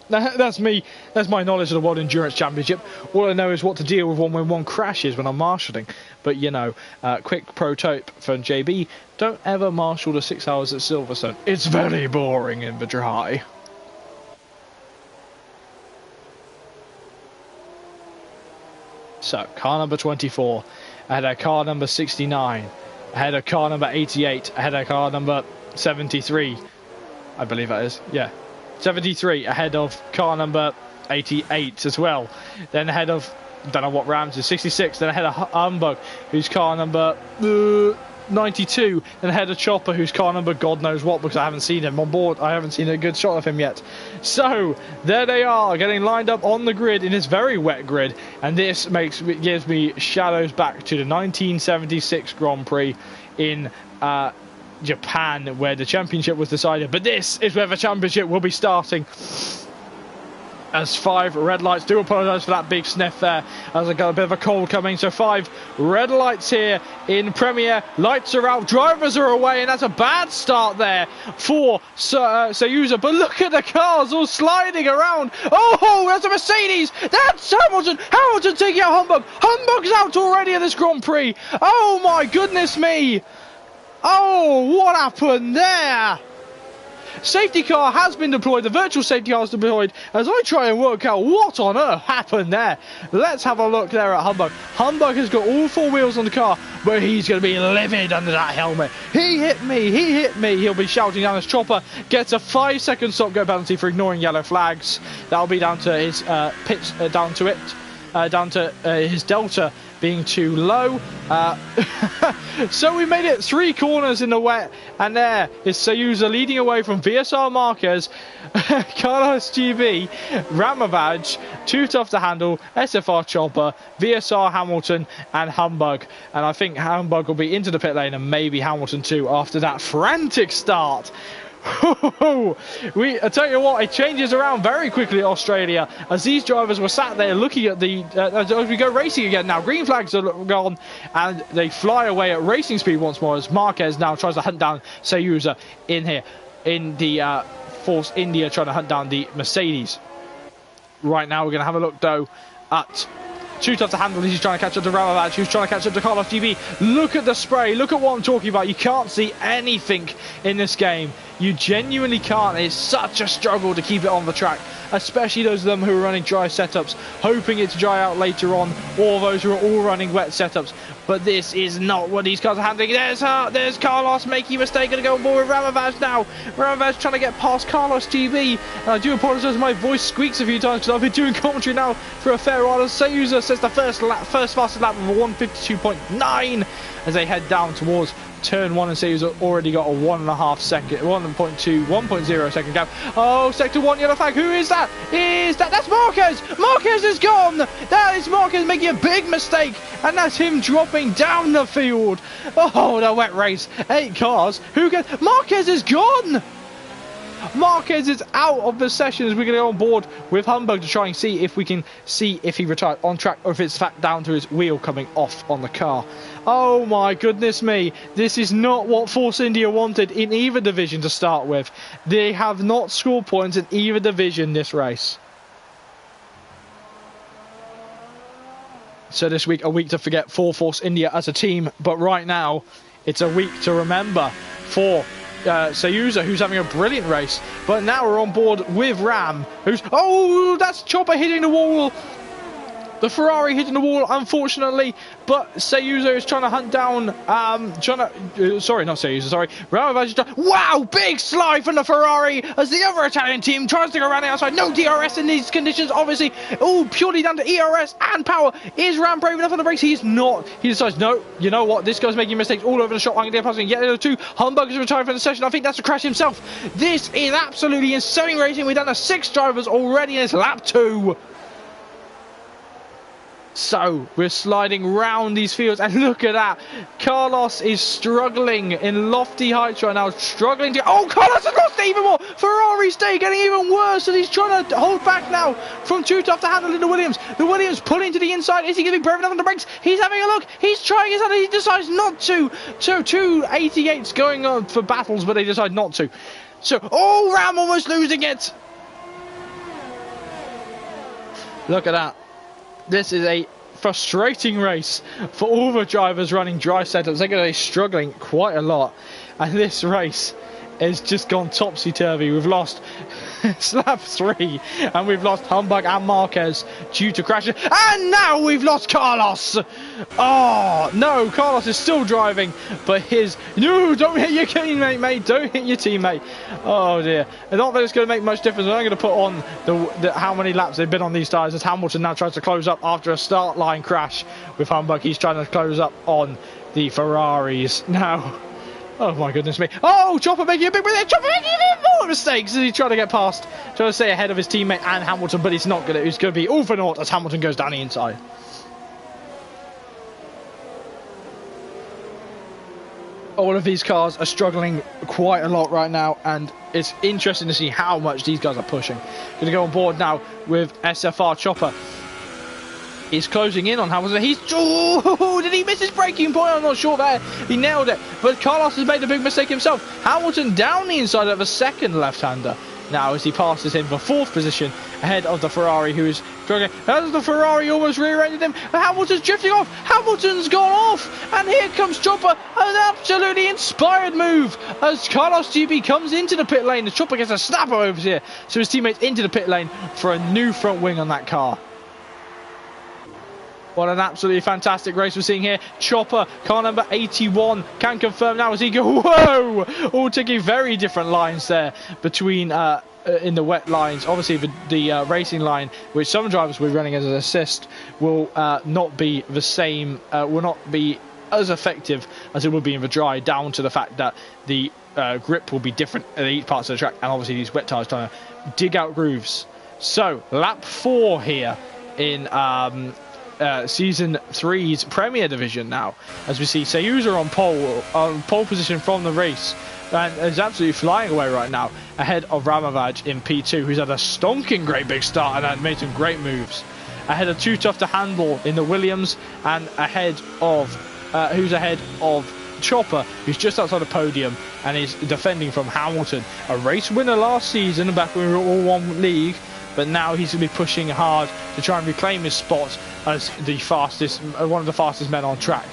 That's me. That's my knowledge of the World Endurance Championship. All I know is what to deal with when one crashes when I'm marshalling. But, you know, quick pro tip from JB, don't ever marshal the 6 hours at Silverstone. It's very boring in the dry. So, car number 24, ahead of car number 69, ahead of car number 88, ahead of car number 73, I believe that is, yeah. 73 ahead of car number 88 as well. Then ahead of, don't know what Rams is, 66. Then ahead of Humbug, who's car number 92. Then ahead of Chopper, who's car number God knows what, because I haven't seen him on board. I haven't seen a good shot of him yet. So there they are, getting lined up on the grid in this very wet grid. And this gives me shadows back to the 1976 Grand Prix in Japan, where the championship was decided, but this is where the championship will be starting. as 5 red lights. Do apologise for that big sniff there, as I got a bit of a cold coming. So 5 red lights here in Premier. Lights are out, drivers are away, and that's a bad start there for Sayuza. But look at the cars all sliding around. Oh, that's a Mercedes. That's Hamilton. Hamilton taking out Humbug. Humbug's out already in this Grand Prix. Oh my goodness me. Oh, what happened there? Safety car has been deployed. The virtual safety car is deployed as I try and work out what on earth happened there. Let's have a look there at Humbug. Humbug has got all 4 wheels on the car, but he's going to be livid under that helmet. He hit me. He hit me. He'll be shouting down as Chopper gets a 5-second stop-go penalty for ignoring yellow flags. That'll be down to his pitch, down to his delta being too low. So we made it 3 corners in the wet, and there is Sayuza leading away from VSR Marquez, Carlos GB, Ramovaj, Too Tough to Handle, SFR Chopper, VSR Hamilton, and Humbug. And I think Humbug will be into the pit lane, and maybe Hamilton too after that frantic start. I tell you what, it changes around very quickly at Australia, as these drivers were sat there looking at the as we go racing again now. Green flags are gone and they fly away at racing speed once more, as Marquez now tries to hunt down Sayuza in here in the Force India, trying to hunt down the Mercedes. Right now we're going to have a look though at Too Tough to Handle. He's trying to catch up to Ramovaj, who's trying to catch up to Carlos GB. Look at the spray, look at what I'm talking about. You can't see anything in this game. You genuinely can't. It's such a struggle to keep it on the track, especially those of them who are running dry setups, hoping it to dry out later on, or those who are all running wet setups. But this is not what these cars are handling. There's Carlos making a mistake, going to go on board with Ramovaj now. Ramovaj trying to get past Carlos GB. And I do apologise, my voice squeaks a few times because I've been doing commentary now for a fair while. Sayuza says the first fastest lap of a 1:52.9 as they head down towards turn 1, and Sayuza already got a 1.5 second, 1.0 second gap. Oh, sector 1 yellow flag. Who is that? That's Marquez. Marquez is gone. That is Marquez making a big mistake, and that's him dropping down the field. Oh, the wet race. 8 cars. Marquez is gone. Marquez is out of the session as we're going to go on board with Humbug to try and see if we can see if he retired on track or if it's fact down to his wheel coming off on the car. Oh my goodness me, this is not what Force India wanted in either division to start with. They have not scored points in either division this race. So this week, a week to forget for Force India as a team, but right now it's a week to remember for Sayuza, who's having a brilliant race. But now we're on board with Ram, who's... Oh, that's Chopper hitting the wall. The Ferrari hitting the wall, unfortunately. But Sayuza is trying to hunt down... sorry, not Sayuza, sorry. Ramovaj is trying... Wow, big slide from the Ferrari as the other Italian team tries to go around the outside. No DRS in these conditions, obviously. All purely down to ERS and power. Is Ram brave enough on the brakes? He is not. He decides, no, you know what? This guy's making mistakes all over the shop. I'm going to get past him. Yet another 2. Humbug is retired from the session. I think that's a crash himself. This is absolutely insane racing. We've done a 6 drivers already in this lap 2. So we're sliding round these fields, and look at that. Carlos is struggling in lofty heights right now, struggling to... Oh, Carlos has lost even more. Ferrari's day getting even worse, and he's trying to hold back now from Too Tough to Handle in the Williams. The Williams pulling to the inside. Is he going to be brave enough on the brakes? He's having a look. He's trying his hand. He decides not to. So 2 88s going on for battles, but they decide not to. So, oh, Ram almost losing it. Look at that. This is a frustrating race for all the drivers running dry setups. They're going to be struggling quite a lot. And this race has just gone topsy-turvy. We've lost lap 3, and we've lost Humbug and Marquez due to crashes. And now we've lost Carlos. Oh, no, Carlos is still driving, but no, don't hit your teammate, mate. Don't hit your teammate. Oh, dear. Not that it's going to make much difference. I'm going to put on the how many laps they've been on these tyres as Hamilton now tries to close up after a start line crash with Humbug. He's trying to close up on the Ferraris now. Oh my goodness me. Oh, Chopper making a big mistake. Chopper making even more mistakes as he's trying to get past, trying to stay ahead of his teammate and Hamilton, but it's not going to. It's going to be all for naught as Hamilton goes down the inside. all of these cars are struggling quite a lot right now, and it's interesting to see how much these guys are pushing. Going to go on board now with SFR Chopper. He's closing in on Hamilton. Did he miss his braking point? I'm not sure there. He nailed it. But Carlos has made a big mistake himself. Hamilton down the inside of a second left-hander now as he passes him for 4th position ahead of the Ferrari, who is struggling. As the Ferrari almost rear-ended him, Hamilton's drifting off. Hamilton's gone off, and here comes Chopper. An absolutely inspired move as Carlos GB comes into the pit lane. The Chopper gets a snapper over here, so his teammates into the pit lane for a new front wing on that car. What an absolutely fantastic race we're seeing here. Chopper, car number 81, can confirm now as he goes, whoa! All taking very different lines there between, in the wet lines. Obviously, the racing line, which some drivers will be running as an assist, will not be the same, will not be as effective as it would be in the dry, down to the fact that the grip will be different at each parts of the track, and obviously these wet tyres trying to dig out grooves. So, lap 4 here in Season 3's Premier Division now, as we see Sayuza on pole position from the race, and is absolutely flying away right now ahead of Ramavaj in P2, who's had a stonking great big start and had made some great moves. Ahead of Too Tough to Handle in the Williams, and ahead of Chopper, who's just outside the podium and is defending from Hamilton, a race winner last season back when we were all one league. But now he's going to be pushing hard to try and reclaim his spot as the fastest, one of the fastest men on track.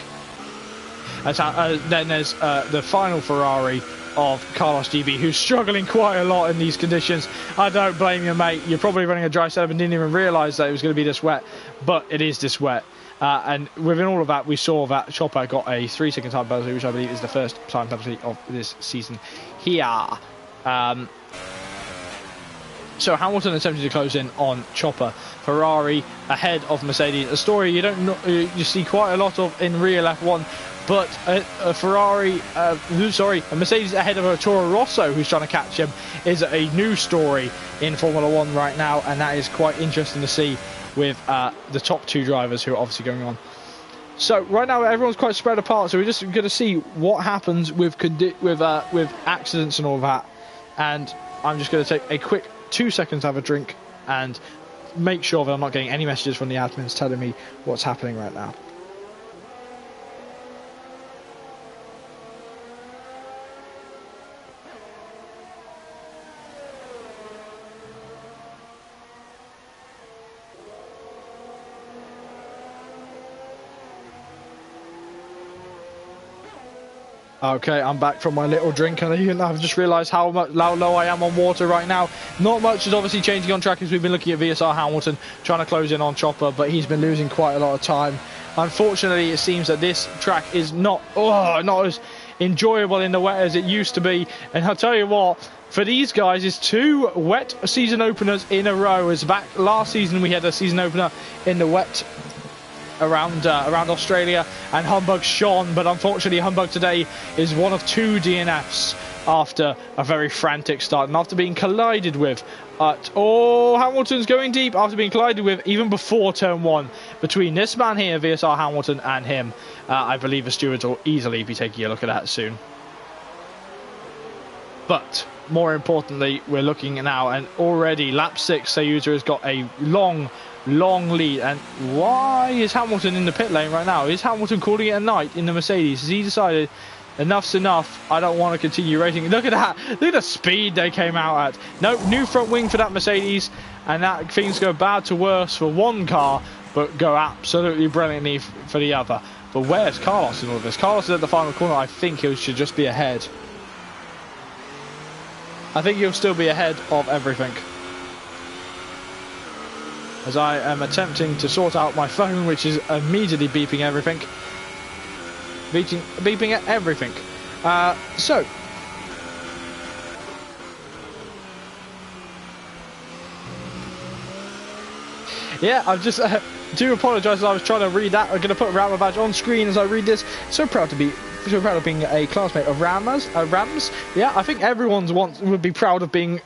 Then there's the final Ferrari of Carlos GB, who's struggling quite a lot in these conditions. I don't blame you, mate. You're probably running a dry setup and didn't even realise that it was going to be this wet, but it is this wet. And within all of that, we saw that Chopper got a 3-second time penalty, which I believe is the first time penalty of this season here. So Hamilton attempted to close in on Chopper. Ferrari ahead of Mercedes. A story you don't know, you see quite a lot of in real F1, but a Mercedes ahead of a Toro Rosso who's trying to catch him is a new story in Formula 1 right now, and that is quite interesting to see with the top 2 drivers who are obviously going on. So right now everyone's quite spread apart, so we're just going to see what happens with accidents and all that. And I'm just going to take a quick 2 seconds to have a drink and make sure that I'm not getting any messages from the admins telling me what's happening right now. Okay, I'm back from my little drink, and I've just realised how low I am on water right now. Not much is obviously changing on track as we've been looking at VSR Hamilton trying to close in on Chopper, but he's been losing quite a lot of time. Unfortunately, it seems that this track is not as enjoyable in the wet as it used to be. And I'll tell you what, for these guys, it's 2 wet season openers in a row. As back last season, we had a season opener in the wet around Australia, and Humbug shone, but unfortunately Humbug today is one of 2 DNFs after a very frantic start and after being collided with Hamilton's going deep after being collided with even before turn 1 between this man here, VSR Hamilton, and him. I believe the stewards will easily be taking a look at that soon. But more importantly, we're looking now, and already lap 6 Sayuza has got a long lead. And why is Hamilton in the pit lane right now? Is Hamilton calling it a night in the Mercedes? Has he decided enough's enough, I don't want to continue racing? Look at that, look at the speed they came out at. Nope, new front wing for that Mercedes, and that things go bad to worse for one car but go absolutely brilliantly for the other. But where's Carlos in all of this? Carlos is at the final corner. I think he should just be ahead. I think he'll still be ahead of everything, as I am attempting to sort out my phone, which is immediately beeping everything. Beeping at everything. So, yeah, I've just do apologise. I was trying to read that. I'm going to put Ramavaj on screen as I read this. So proud to be He's very proud of being a classmate of Rams. Yeah, I think everyone would be proud of being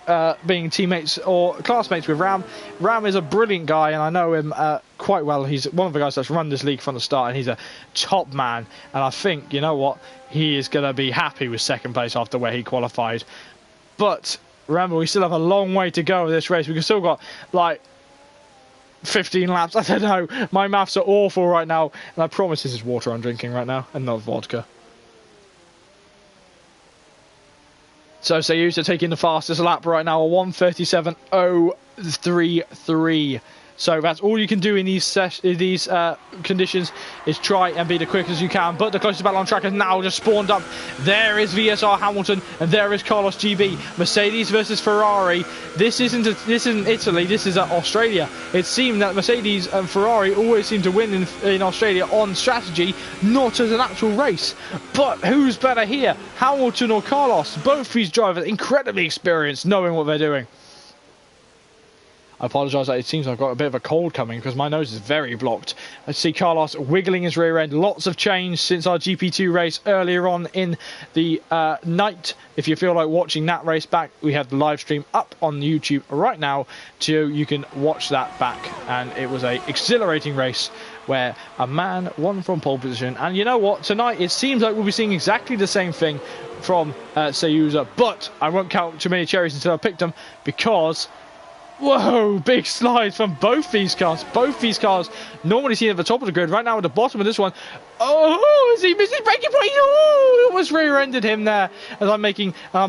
teammates or classmates with Ram. Ram is a brilliant guy, and I know him quite well. He's one of the guys that's run this league from the start, and he's a top man. And I think, you know what, he is going to be happy with second place after where he qualified. But remember, we still have a long way to go with this race. We've still got like 15 laps. I don't know. My maths are awful right now. And I promise this is water I'm drinking right now and not vodka. So Sayusa taking the fastest lap right now, a 1:37.033. So that's all you can do in these conditions is try and be the quickest you can. But the closest battle on track has now just spawned up. There is VSR Hamilton and there is Carlos GB. Mercedes versus Ferrari. This isn't Italy. This is Australia. It seemed that Mercedes and Ferrari always seem to win in Australia on strategy, not as an actual race. But who's better here, Hamilton or Carlos? Both these drivers incredibly experienced, knowing what they're doing. I apologise that it seems I've got a bit of a cold coming because my nose is very blocked. I see Carlos wiggling his rear end. Lots of change since our GP2 race earlier on in the night. If you feel like watching that race back, we have the live stream up on YouTube right now, so you can watch that back. And it was a exhilarating race where a man won from pole position. And you know what? Tonight it seems like we'll be seeing exactly the same thing from Sayusa. But I won't count too many cherries until I picked them, because whoa, big slides from both these cars. Both these cars normally seen at the top of the grid. Right now at the bottom of this one. Oh, is he missing braking point? Oh, it almost rear-ended him there. As I'm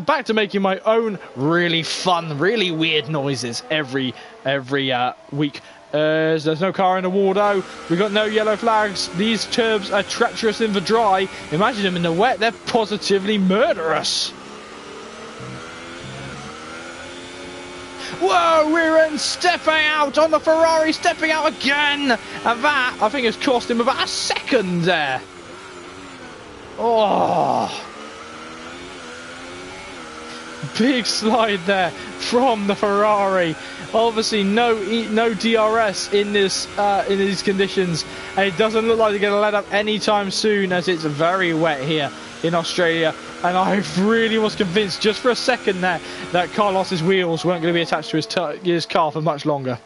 back to making my own really fun, really weird noises every week. There's no car in the wall though. We've got no yellow flags. These turbs are treacherous in the dry. Imagine them in the wet. They're positively murderous. Whoa, rear end stepping out on the Ferrari, stepping out again. And that, I think, has cost him about a second there. Oh. Big slide there from the Ferrari. Obviously, no DRS in these conditions. And it doesn't look like they're going to let up anytime soon, as it's very wet here in Australia. And I really was convinced just for a second there that Carlos's wheels weren't going to be attached to his car for much longer.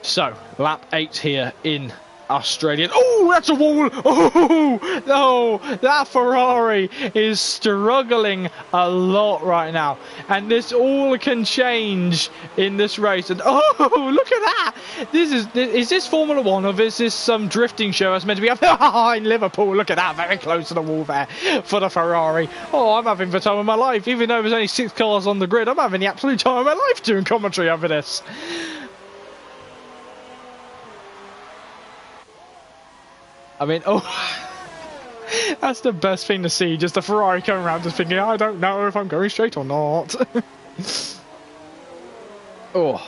So, lap 8 here in Australia. Oh, that's a wall. Oh, no, that Ferrari is struggling a lot right now, and this all can change in this race. And oh, look at that. Is this Formula 1, or is this some drifting show that's meant to be up in Liverpool? Look at that, very close to the wall there for the Ferrari. Oh, I'm having the time of my life. Even though there's only 6 cars on the grid, I'm having the absolute time of my life doing commentary over this. I mean, oh, that's the best thing to see. Just a Ferrari coming around just thinking, I don't know if I'm going straight or not. Oh.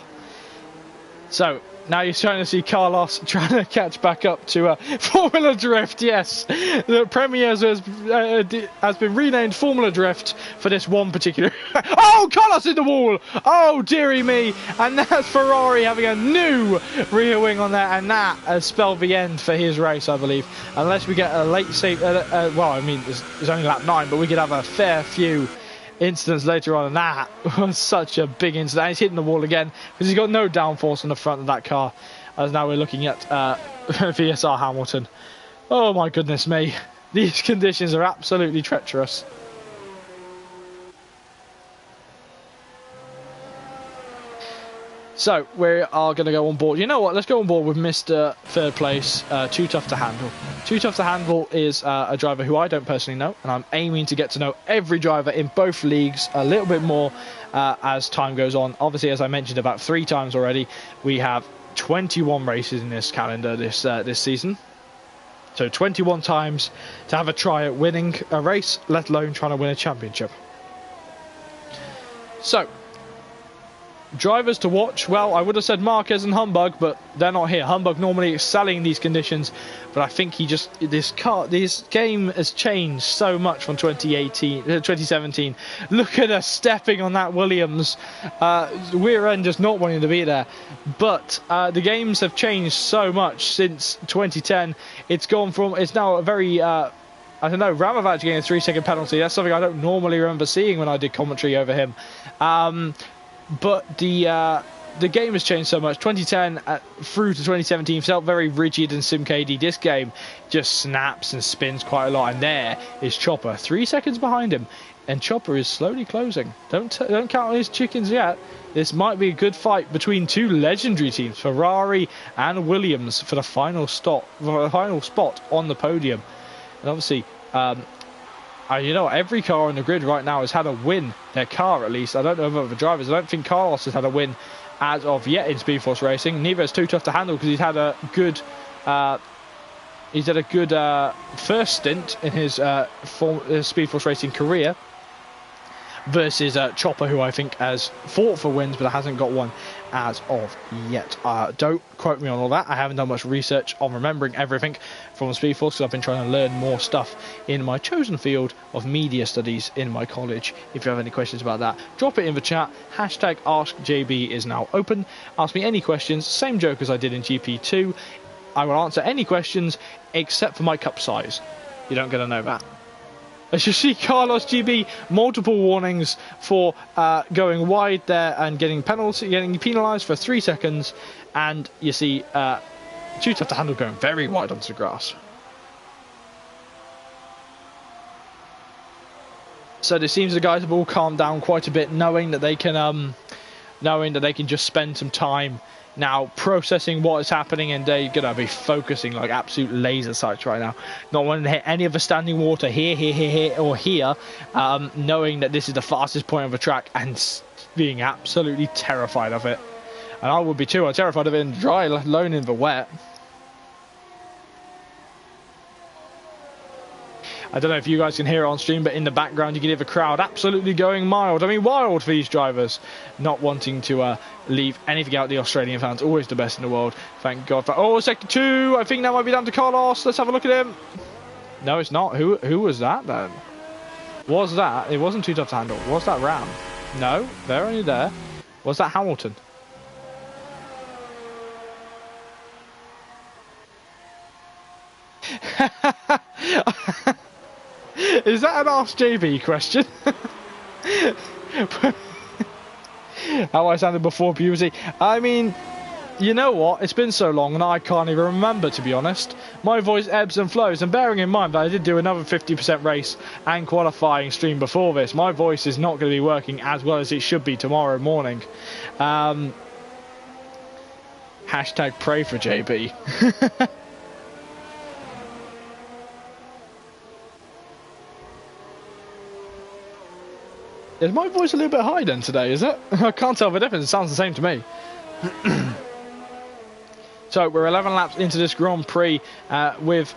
So, now you're starting to see Carlos trying to catch back up to Formula Drift. Yes, the Premiers has been renamed Formula Drift for this one particular. Oh, Carlos in the wall! Oh, dearie me! And that's Ferrari having a new rear wing on there, and that has spelled the end for his race, I believe. Unless we get a late save. Well, I mean, it's only lap 9, but we could have a fair few incidents later on, and that was such a big incident. He's hitting the wall again because he's got no downforce on the front of that car. As now we're looking at VSR Hamilton. Oh my goodness me, these conditions are absolutely treacherous. So we are going to go on board. You know what? Let's go on board with Mr. Third Place, Too Tough to Handle. Too Tough to Handle is a driver who I don't personally know, and I'm aiming to get to know every driver in both leagues a little bit more as time goes on. Obviously, as I mentioned about 3 times already, we have 21 races in this calendar this season. So 21 times to have a try at winning a race, let alone trying to win a championship. So Drivers to watch, well, I would have said Marquez and Humbug, but they're not here. Humbug normally excelling in these conditions, but I think this game has changed so much from 2017. Look at us stepping on that Williams. Rear end just not wanting to be there. But the games have changed so much since 2010. It's now a very... I don't know, Ramovac getting a 3-second penalty. That's something I don't normally remember seeing when I did commentary over him. But the game has changed so much. 2010 through to 2017 felt very rigid and SimKD. This game just snaps and spins quite a lot. And there is Chopper, 3 seconds behind him, and Chopper is slowly closing. Don't count on his chickens yet. This might be a good fight between two legendary teams, Ferrari and Williams, for the final spot on the podium. And obviously, you know, every car on the grid right now has had a win. Their car, at least. I don't know about the drivers. I don't think Carlos has had a win as of yet in SpeedForce racing. Neither is too tough to handle because he's had a good first stint in his SpeedForce racing career. Versus Chopper, who I think has fought for wins but hasn't got one as of yet. Don't quote me on all that. I haven't done much research on remembering everything from SpeedForce because I've been trying to learn more stuff in my chosen field of media studies in my college. If you have any questions about that, drop it in the chat. Hashtag AskJB is now open. Ask me any questions. Same joke as I did in GP2. I will answer any questions except for my cup size. You don't get to know that. As you see, Carlos GB, multiple warnings for going wide there and getting penalised for 3 seconds. And you see, too tough to handle going very wide onto the grass. So it seems the guys have all calmed down quite a bit, knowing that they can just spend some time now processing what is happening, and they're going to be focusing like absolute laser sights right now. Not wanting to hit any of the standing water here, or here, knowing that this is the fastest point of the track and being absolutely terrified of it. And I would be too. I'm terrified of it in the dry, let alone in the wet. I don't know if you guys can hear it on stream, but in the background you can hear the crowd absolutely going mild. I mean, wild for these drivers. Not wanting to leave anything out. The Australian fans, always the best in the world. Thank God for... Oh, sector 2. I think that might be down to Carlos. Let's have a look at him. No, it's not. Who was that then? Was that? It wasn't too tough to handle. Was that Ram? No, they're only there. Was that Hamilton? Is that an Ask JB question? How I sounded before puberty. I mean, you know what? It's been so long and I can't even remember, to be honest. My voice ebbs and flows, and bearing in mind that I did do another 50% race and qualifying stream before this, my voice is not going to be working as well as it should be tomorrow morning. Hashtag pray for JB. Is my voice a little bit high then today, is it? I can't tell the difference, it sounds the same to me. So we're 11 laps into this Grand Prix with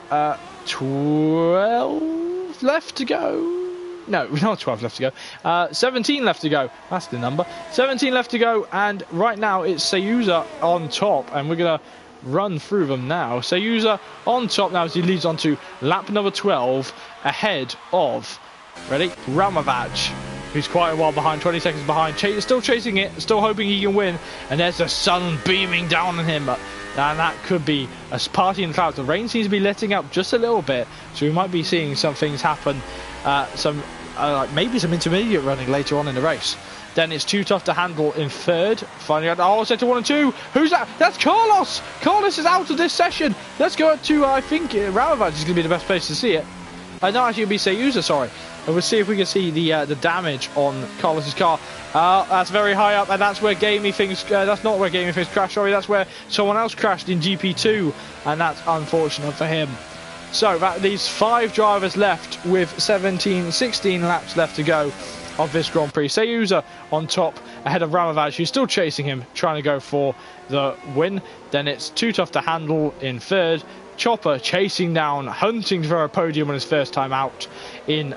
12 left to go. No, not 12 left to go. 17 left to go. That's the number. 17 left to go, and right now it's Sayuza on top, and we're going to run through them now. Sayuza on top now as he leads on to lap number 12 ahead of, ready, Ramovac, who's quite a while behind, 20 seconds behind, still chasing it, still hoping he can win, and there's the sun beaming down on him, and that could be a party in the clouds. The rain seems to be letting up just a little bit, so we might be seeing some things happen, maybe some intermediate running later on in the race. Then it's too tough to handle in third, finding out, oh, sector 1 and 2, who's that? That's Carlos! Carlos is out of this session! Let's go to, I think, Ramovac is going to be the best place to see it. No, actually it'll be Sayuza, sorry. And we'll see if we can see the damage on Carlos's car. That's very high up, and that's where Gamey thinks. That's not where Gamey thinks crashed. Sorry, that's where someone else crashed in GP2, and that's unfortunate for him. So that leaves 5 drivers left with 16 laps left to go of this Grand Prix. Sayuza on top ahead of Ramovac, who's still chasing him, trying to go for the win. Then it's too tough to handle in third. Chopper chasing down, hunting for a podium on his first time out in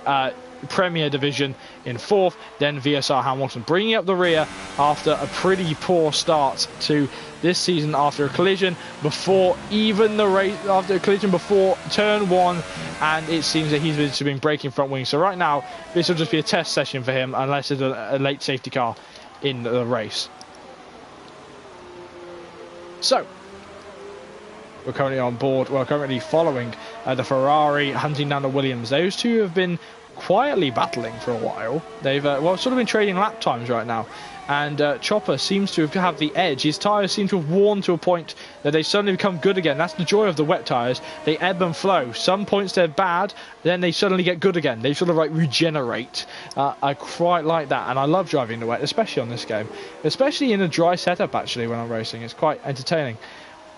Premier Division in 4th, then VSR Hamilton bringing up the rear after a pretty poor start to this season after a collision before even the race, after a collision before turn 1, and it seems that he's been breaking front wing. So right now this will just be a test session for him unless it's a late safety car in the race. So we're currently on board, we're currently following the Ferrari hunting down the Williams. Those two have been quietly battling for a while. They've sort of been trading lap times right now, and Chopper seems to have the edge. His tyres seem to have worn to a point that they suddenly become good again. That's the joy of the wet tyres. They ebb and flow. Some points they're bad, then they suddenly get good again. They sort of like regenerate. I quite like that, and I love driving the wet, especially on this game, especially in a dry setup. Actually, when I'm racing, it's quite entertaining.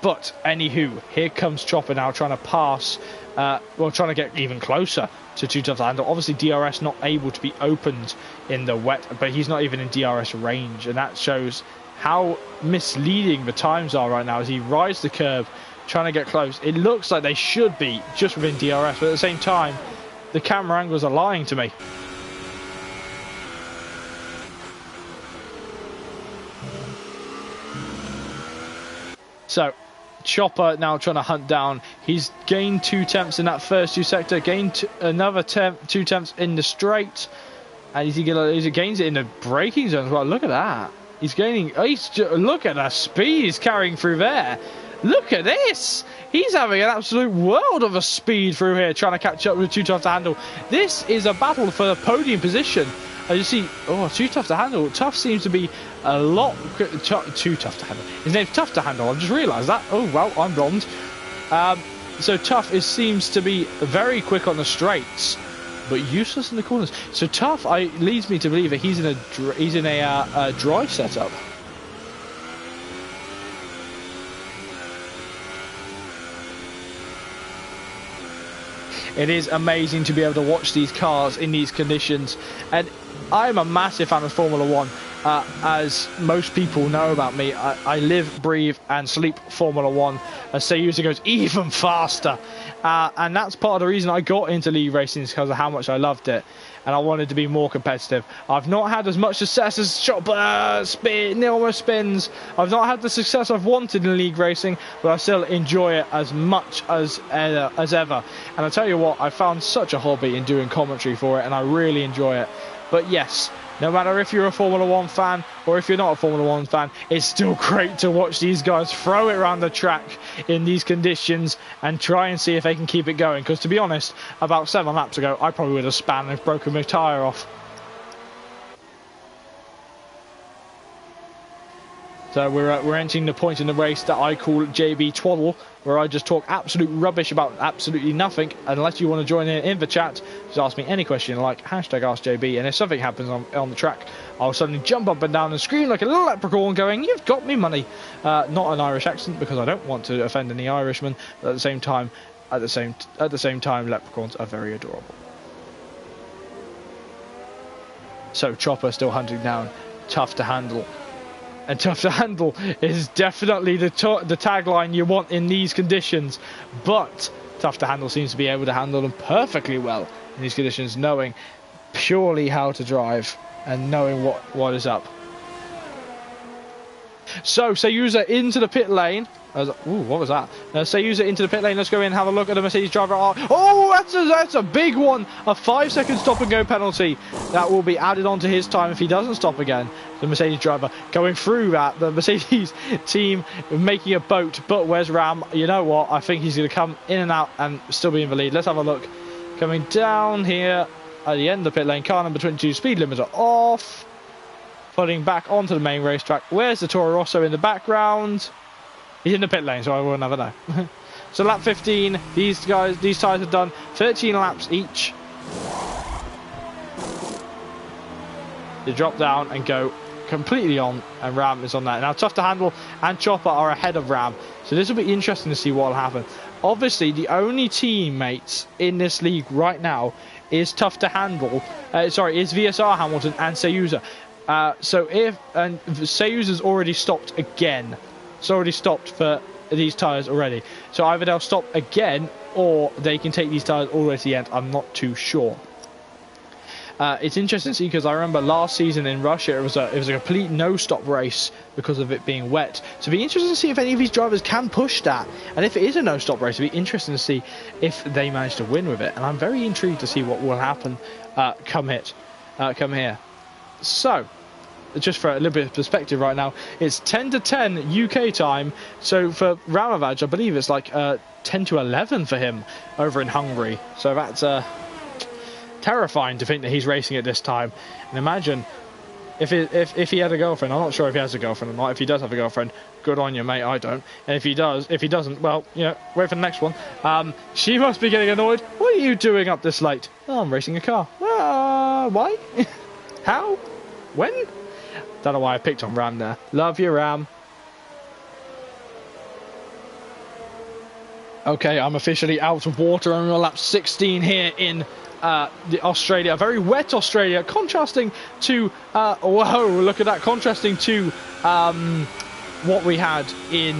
But anywho, here comes Chopper now trying to pass, trying to get even closer to Too Tough to Handle. Obviously DRS not able to be opened in the wet, but he's not even in DRS range, and that shows how misleading the times are right now as he rides the curb trying to get close. It looks like they should be just within DRS, but at the same time the camera angles are lying to me. So Chopper now trying to hunt down. He's gained 2 tenths in that first 2 sector, gained another 2 tenths in the straight, and he gains it in the braking zone as well. Look at that. He's gaining. Look at the speed he's carrying through there. Look at this. He's having an absolute world of a speed through here, trying to catch up with Too Tough to Handle. This is a battle for the podium position. As you see, Too Tough to Handle. Tough seems to be a lot too tough to handle. His name's Tough to Handle. I've just realised that. Oh well, I'm blonde. So Tough seems to be very quick on the straights, but useless in the corners. So Tough leads me to believe that he's in a dry setup. It is amazing to be able to watch these cars in these conditions, and I'm a massive fan of Formula 1. As most people know about me, I live, breathe and sleep Formula 1. As Sayusa goes even faster, and that's part of the reason I got into league racing, is because of how much I loved it and I wanted to be more competitive. I've not had as much success as Chopper almost spins. I've not had the success I've wanted in league racing, but I still enjoy it as much as ever. And I tell you what, I found such a hobby in doing commentary for it, and I really enjoy it. But yes, no matter if you're a Formula 1 fan or if you're not a Formula 1 fan, it's still great to watch these guys throw it around the track in these conditions and try and see if they can keep it going. Because to be honest, about 7 laps ago, I probably would have span and broken my tyre off. So we're entering the point in the race that I call JB Twaddle, where I just talk absolute rubbish about absolutely nothing. Unless you want to join in the chat, just ask me any question like #AskJB, and if something happens on the track, I'll suddenly jump up and down and scream like a little leprechaun going, "You've got me money." Not an Irish accent, because I don't want to offend any Irishmen, but at the same time, leprechauns are very adorable. So Chopper still hunting down Tough to Handle. And Tough to Handle is definitely the tagline you want in these conditions. But Tough to Handle seems to be able to handle them perfectly well in these conditions, knowing purely how to drive and knowing what is up. So Sayusa into the pit lane. Ooh, what was that? Sayusa into the pit lane. Let's go in and have a look at the Mercedes driver. Oh, that's a big one. A 5-second stop and go penalty. That will be added onto his time if he doesn't stop again. The Mercedes driver going through that. The Mercedes team making a boat. But where's Ram? You know what? I think he's going to come in and out and still be in the lead. Let's have a look. Coming down here at the end of the pit lane. Car number 22. Speed limiter off. Putting back onto the main racetrack. Where's the Toro Rosso in the background? He's in the pit lane, so I will never know. So lap 15, these tyres have done 13 laps each. They drop down and go completely on, and Ram is on that. Now Tough to Handle and Chopper are ahead of Ram, so this will be interesting to see what will happen. Obviously, the only teammates in this league right now is Tough to Handle. Is VSR Hamilton and Sayusa. Sayusa's already stopped again. It's already stopped for these tyres already. So either they'll stop again or they can take these tyres all the way to the end. I'm not too sure. it's interesting to see because I remember last season in Russia it was a complete no-stop race because of it being wet. So it'd be interesting to see if any of these drivers can push that, and if it is a no-stop race, it'd be interesting to see if they manage to win with it. And I'm very intrigued to see what will happen come here. So, just for a little bit of perspective right now, it's 10 to 10 UK time. So for Ramovaj, I believe it's like 10 to 11 for him over in Hungary. So that's terrifying to think that he's racing at this time. And imagine if he had a girlfriend. I'm not sure if he has a girlfriend or not. If he does have a girlfriend, good on you, mate. I don't. And if he doesn't, well, you know, wait for the next one. She must be getting annoyed. What are you doing up this late? Oh, I'm racing a car. Why? How? When? Don't know why I picked on Ram there. Love you, Ram. Okay, I'm officially out of water on lap 16 here in the Australia. Very wet Australia, contrasting to whoa, look at that, contrasting to what we had in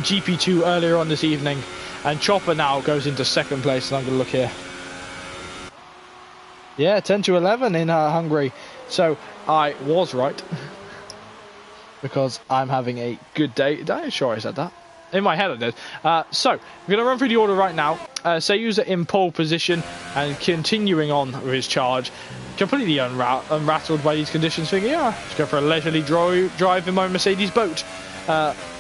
GP2 earlier on this evening. And Chopper now goes into second place, and I'm going to look here. Yeah, 10 to 11 in Hungary. So I was right because I'm having a good day. I'm sure I said that. In my head I did. So we're going to run through the order right now. Sayuza in pole position and continuing on with his charge. Completely unrattled by these conditions, thinking, yeah, let's go for a leisurely drive in my Mercedes boat.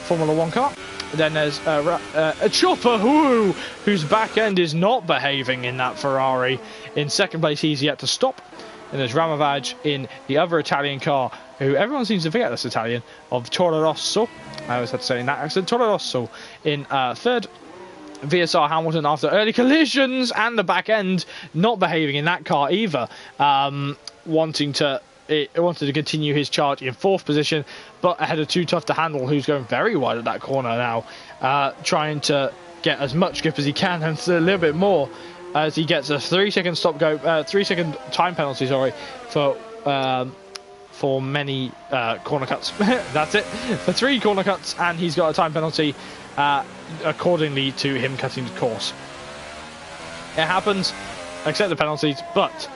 Formula 1 car. Then there's a Chopper, whose back end is not behaving in that Ferrari. In second place, he's yet to stop. And there's Ramovaj in the other Italian car, who everyone seems to forget that's Italian, of Toro Rosso. I always have to say in that accent. Toro Rosso in third. VSR Hamilton after early collisions and the back end not behaving in that car either. Wanting to continue his charge in fourth position, but ahead of Too Tough to Handle, who's going very wide at that corner now, trying to get as much grip as he can and a little bit more as he gets a 3 second 3 second time penalty, sorry, for many corner cuts. That's it, for 3 corner cuts, and he's got a time penalty accordingly to him cutting the course. It happens, accept the penalties, but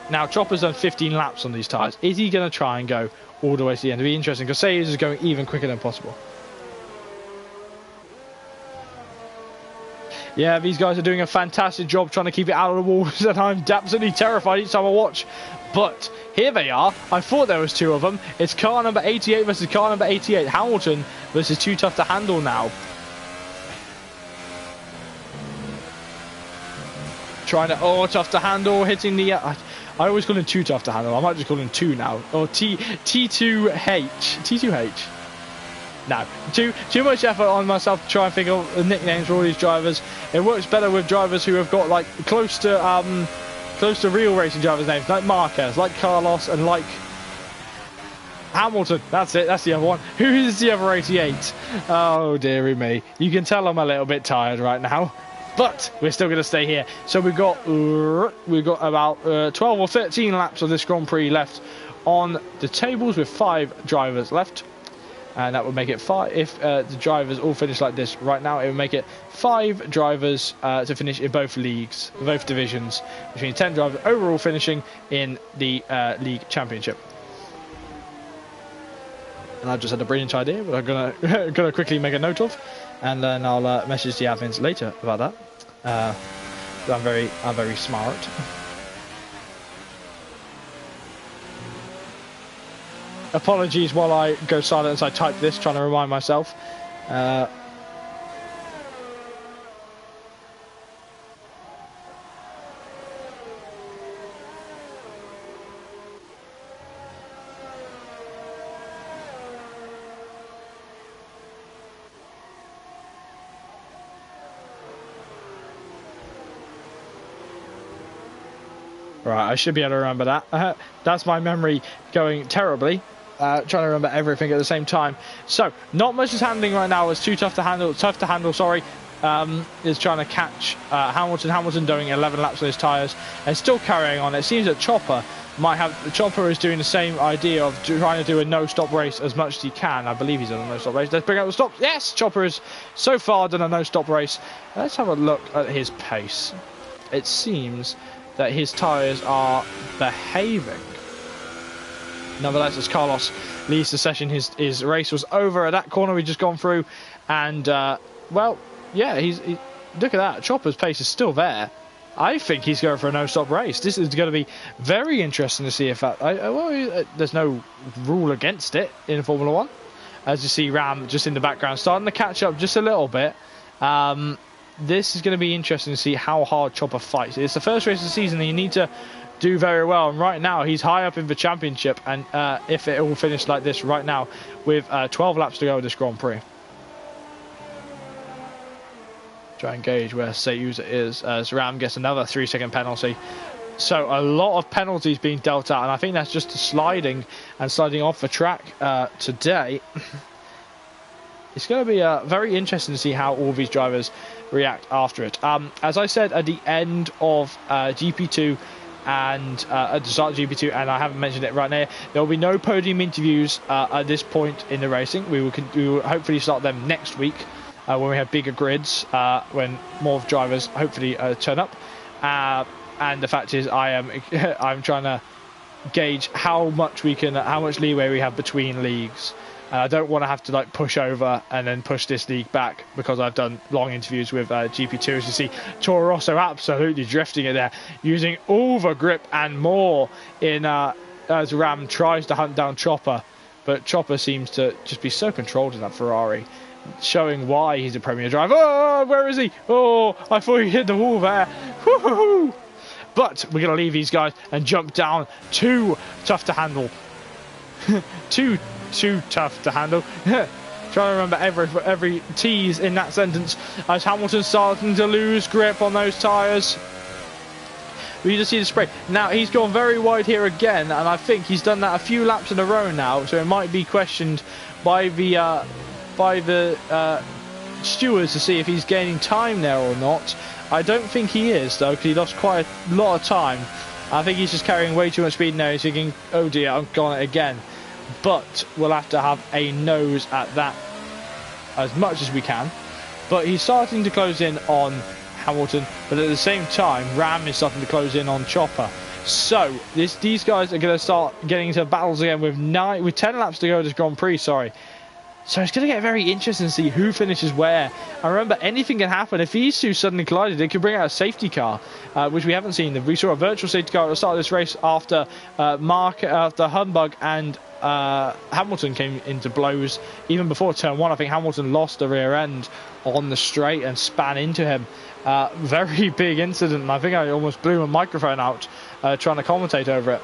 now Chopper's done 15 laps on these tyres. Is he going to try and go all the way to the end? It'll be interesting because Sayers is going even quicker than possible. Yeah, these guys are doing a fantastic job trying to keep it out of the walls, and I'm absolutely terrified each time I watch. But here they are. I thought there was 2 of them. It's car number 88 versus car number 88. Hamilton versus Too Tough to Handle now. Trying to, Tough to Handle, hitting the... I always call him Too Tough to Handle. I might just call him 2 now. Or T2H. T2H. No, too much effort on myself to try and figure out nicknames for all these drivers. It works better with drivers who have got like close to real racing drivers' names, like Marquez, like Carlos, and like Hamilton. That's it. That's the other one. Who is the other 88? Oh dearie me. You can tell I'm a little bit tired right now, but we're still going to stay here. So we've got about 12 or 13 laps of this Grand Prix left on the tables with 5 drivers left. And that would make it 5 if the drivers all finish like this right now. It would make it 5 drivers to finish in both leagues, both divisions, which means 10 drivers overall finishing in the league championship. And I just had a brilliant idea, but I'm gonna quickly make a note of, and then I'll message the admins later about that. I'm very smart. Apologies while I go silent as I type this, trying to remind myself. Right, I should be able to remember that. That's my memory going terribly. Trying to remember everything at the same time. So, not much is happening right now as Too Tough to Handle. Tough to Handle, sorry, is trying to catch Hamilton. Hamilton doing 11 laps on his tyres and still carrying on. It seems that Chopper is doing the same idea of trying to do a no-stop race as much as he can. I believe he's done a no-stop race. Let's bring out the stops. Yes, Chopper has so far done a no-stop race. Let's have a look at his pace. It seems that his tyres are behaving. Nonetheless, as Carlos leads the session, his race was over at that corner we just gone through, and well, yeah, look at that. Chopper's pace is still there. I think he's going for a no-stop race. This is going to be very interesting to see if that. There's no rule against it in Formula One, as you see Ram just in the background starting to catch up just a little bit. This is going to be interesting to see how hard Chopper fights. It's the first race of the season, and you need to do very well. And right now, he's high up in the championship. And if it all finished like this right now, with 12 laps to go of this Grand Prix. Try and gauge where safe user is as Ram gets another 3-second penalty. So a lot of penalties being dealt out, and I think that's just sliding off the track today. It's going to be very interesting to see how all these drivers react after it. As I said at the end of GP2 and at the start of GP2, and I haven't mentioned it right now, there will be no podium interviews at this point in the racing. We will hopefully start them next week when we have bigger grids, when more drivers hopefully turn up. And the fact is, I'm trying to gauge how much leeway we have between leagues. And I don't want to have to like push over and then push this league back, because I've done long interviews with GP2. As you see, Toro Rosso absolutely drifting it there, using all the grip and more in as Ram tries to hunt down Chopper. But Chopper seems to just be so controlled in that Ferrari, showing why he's a Premier driver. Oh, where is he? Oh, I thought he hit the wall there. Woo-hoo-hoo. But we're going to leave these guys and jump down. Too tough to handle. Too tough to handle. Trying to remember every tease in that sentence, as Hamilton's starting to lose grip on those tyres. We just see the spray. Now he's gone very wide here again, and I think he's done that a few laps in a row now, so it might be questioned by the stewards to see if he's gaining time there or not. I don't think he is, though, because he lost quite a lot of time. I think he's just carrying way too much speed now. He's thinking, oh dear, I'm gone it again. But we'll have to have a nose at that as much as we can. But he's starting to close in on Hamilton, but at the same time, Ram is starting to close in on Chopper. So these guys are going to start getting into battles again with 10 laps to go to this Grand Prix. Sorry. So it's going to get very interesting to see who finishes where. And remember, anything can happen. If these two suddenly collided, they could bring out a safety car, which we haven't seen. We saw a virtual safety car at the start of this race after Humbug and Hamilton came into blows. Even before turn 1, I think Hamilton lost the rear end on the straight and span into him. Very big incident, and I think I almost blew my microphone out trying to commentate over it.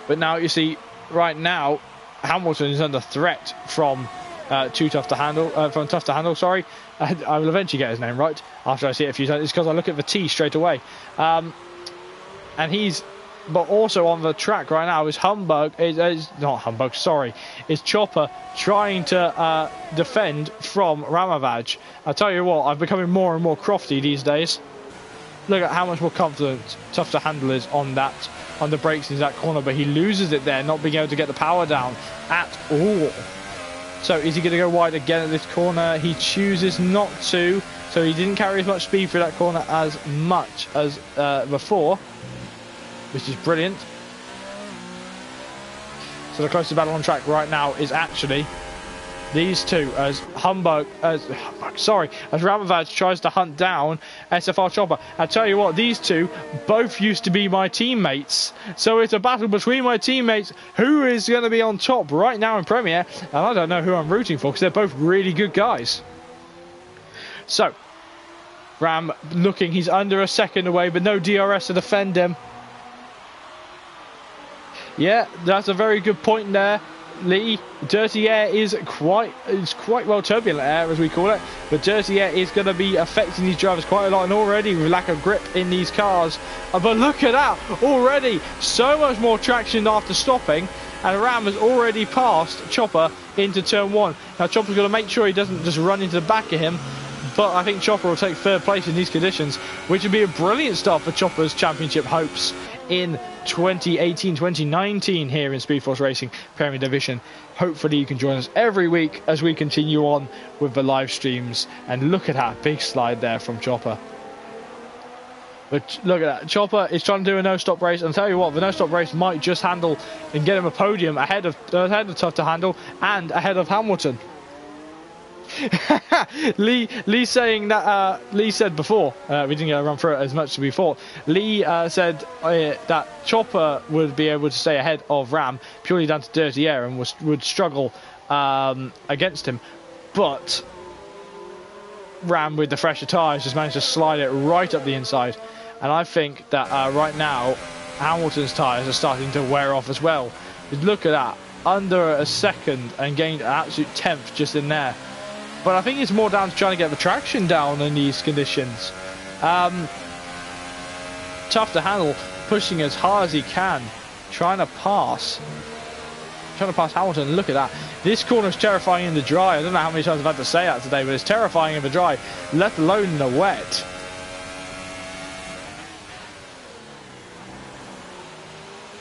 But now you see, right now, Hamilton is under threat from Tough to Handle. Sorry, I will eventually get his name right after I see it a few times. It's because I look at the T straight away. And but also on the track right now is is Chopper trying to defend from Ramavaj. I tell you what, I'm becoming more and more crofty these days. Look at how much more confident Tough to Handle is on the brakes in that corner, but he loses it there, not being able to get the power down at all. So is he going to go wide again at this corner? He chooses not to, so he didn't carry as much speed through that corner as much as before, which is brilliant. So the closest battle on track right now is actually these two, as Ramavaj tries to hunt down SFR Chopper. I tell you what, these two both used to be my teammates, so it's a battle between my teammates who is going to be on top right now in Premier, and I don't know who I'm rooting for because they're both really good guys. So Ram looking, he's under a second away, but no DRS to defend him. Yeah, that's a very good point there, Lee. Dirty air is quite well, turbulent air as we call it, but dirty air is going to be affecting these drivers quite a lot, and already with lack of grip in these cars. But look at that, already so much more traction after stopping, and Ram has already passed Chopper into turn 1. Now Chopper's going to make sure he doesn't just run into the back of him, but I think Chopper will take third place in these conditions, which would be a brilliant start for Chopper's championship hopes in 2018-2019 here in SpeedForce Racing Premier Division. Hopefully you can join us every week as we continue on with the live streams. And look at that big slide there from Chopper. But look at that. Chopper is trying to do a no-stop race. And I'll tell you what, the no-stop race might just handle and get him a podium ahead of Tough to handle and ahead of Hamilton. Lee saying that Lee said before, we didn't get to run through it as much as we thought. Lee said that Chopper would be able to stay ahead of Ram purely down to dirty air and would struggle against him. But Ram, with the fresher tyres, just managed to slide it right up the inside. And I think that right now, Hamilton's tyres are starting to wear off as well. Look at that. Under a second and gained an absolute 10th just in there. But I think it's more down to trying to get the traction down in these conditions. Tough to handle, pushing as hard as he can. Trying to pass Hamilton. Look at that. This corner is terrifying in the dry. I don't know how many times I've had to say that today, but it's terrifying in the dry, let alone in the wet.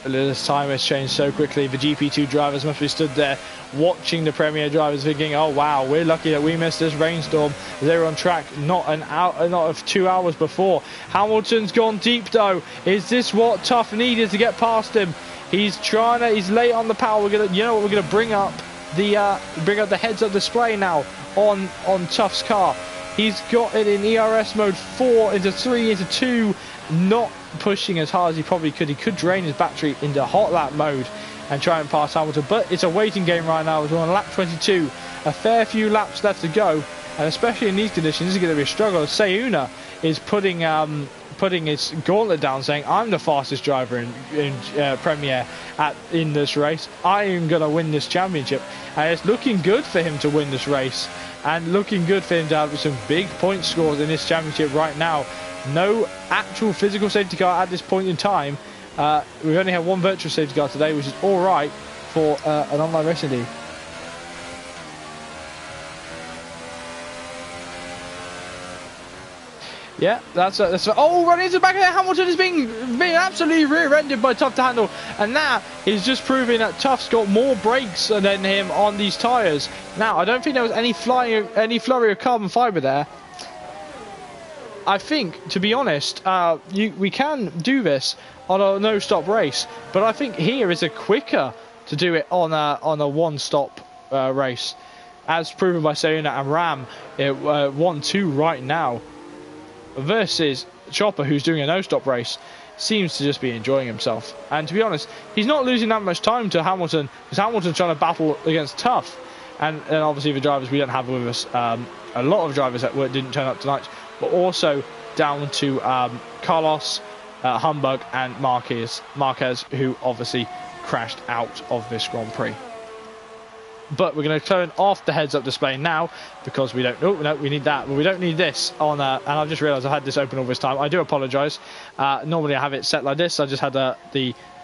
This time has changed so quickly. The GP2 drivers must be stood there watching the Premier drivers thinking, oh wow, we're lucky that we missed this rainstorm. They were on track not 2 hours before. Hamilton's gone deep though. Is this what Tough needed to get past him? He's late on the power. We're gonna bring up the heads-up display now on Tough's car. He's got it in ERS mode 4 into 3 into 2, not pushing as hard as he probably could. He could drain his battery into hot lap mode and try and pass Hamilton, but it's a waiting game right now. We're on lap 22, a fair few laps left to go, and especially in these conditions, this is going to be a struggle. Sayuna is putting his gauntlet down, saying, I'm the fastest driver in Premier in this race. I am going to win this championship. And it's looking good for him to win this race, and looking good for him to have some big point scores in this championship right now. No actual physical safety car at this point in time. We've only had one virtual safety car today, which is all right for an online racing league. Yeah, that's oh, running into the back of there. Hamilton is being absolutely rear-ended by Tough to handle, and that is just proving that Tough's got more brakes than him on these tyres. Now, I don't think there was any flurry of carbon fibre there. I think, to be honest, we can do this on a no-stop race, but I think here is a quicker to do it on a one-stop race, as proven by Sayuna and Ram. 1-2 right now, versus Chopper, who's doing a no-stop race, seems to just be enjoying himself. And to be honest, he's not losing that much time to Hamilton, because Hamilton's trying to battle against Tough, and obviously the drivers we don't have with us, a lot of drivers that didn't turn up tonight, but also down to Carlos, Humbug and Marquez, who obviously crashed out of this Grand Prix. But we're going to turn off the heads-up display now, because we don't... Oh, no, we need that. But we don't need this on... and I've just realised I've had this open all this time. I do apologise. Normally I have it set like this. I just had a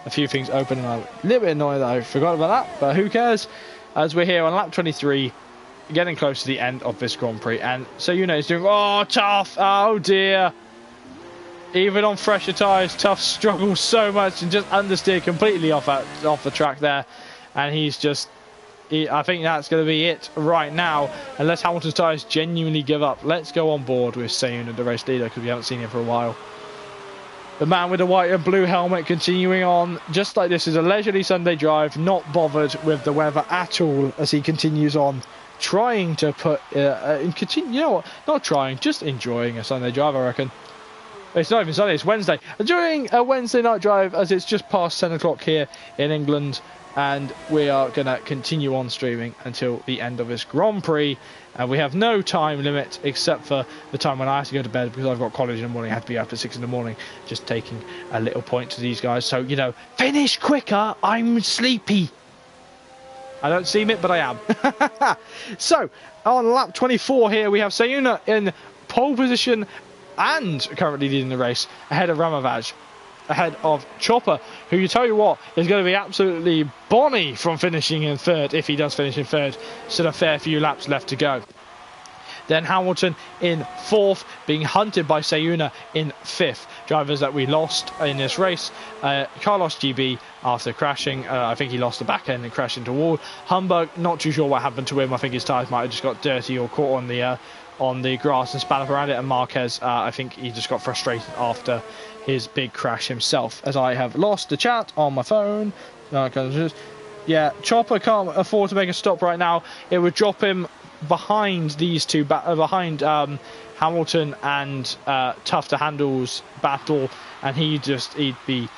few things open, and I'm a little bit annoyed that I forgot about that. But who cares? As we're here on lap 23... getting close to the end of this Grand Prix, and so is doing Tough. Oh dear, even on fresher tyres, Tough struggles so much and just understeer completely off the track there, and I think that's going to be it right now, unless Hamilton's tyres genuinely give up. Let's go on board with Sayuna, the race leader, because we haven't seen him for a while. The man with the white and blue helmet continuing on just like this is a leisurely Sunday drive, not bothered with the weather at all, as he continues on, trying to just enjoying a Sunday drive, I reckon. It's not even Sunday, it's Wednesday. During a Wednesday night drive, as it's just past 10 o'clock here in England, and we are going to continue on streaming until the end of this Grand Prix. And we have no time limit except for the time when I have to go to bed, because I've got college in the morning. I have to be up at 6 in the morning, just taking a little point to these guys. So, finish quicker, I'm sleepy. I don't seem it, but I am. So, on lap 24 here, we have Sayuna in pole position and currently leading the race, ahead of Ramavaj, ahead of Chopper, who, you tell you what, is going to be absolutely bonny from finishing in third, if he does finish in third. Still a fair few laps left to go. Then Hamilton in fourth, being hunted by Sayuna in fifth. Drivers that we lost in this race. Carlos GB, after crashing, I think he lost the back end and crashed into a wall. Humbug, not too sure what happened to him. I think his tyres might have just got dirty or caught on the on the grass and span up around it, and Marquez, I think he just got frustrated after his big crash himself, as I have lost the chat on my phone. Yeah, Chopper can't afford to make a stop right now. It would drop him behind these two, behind Hamilton and Tough to Handle's battle, and he'd be,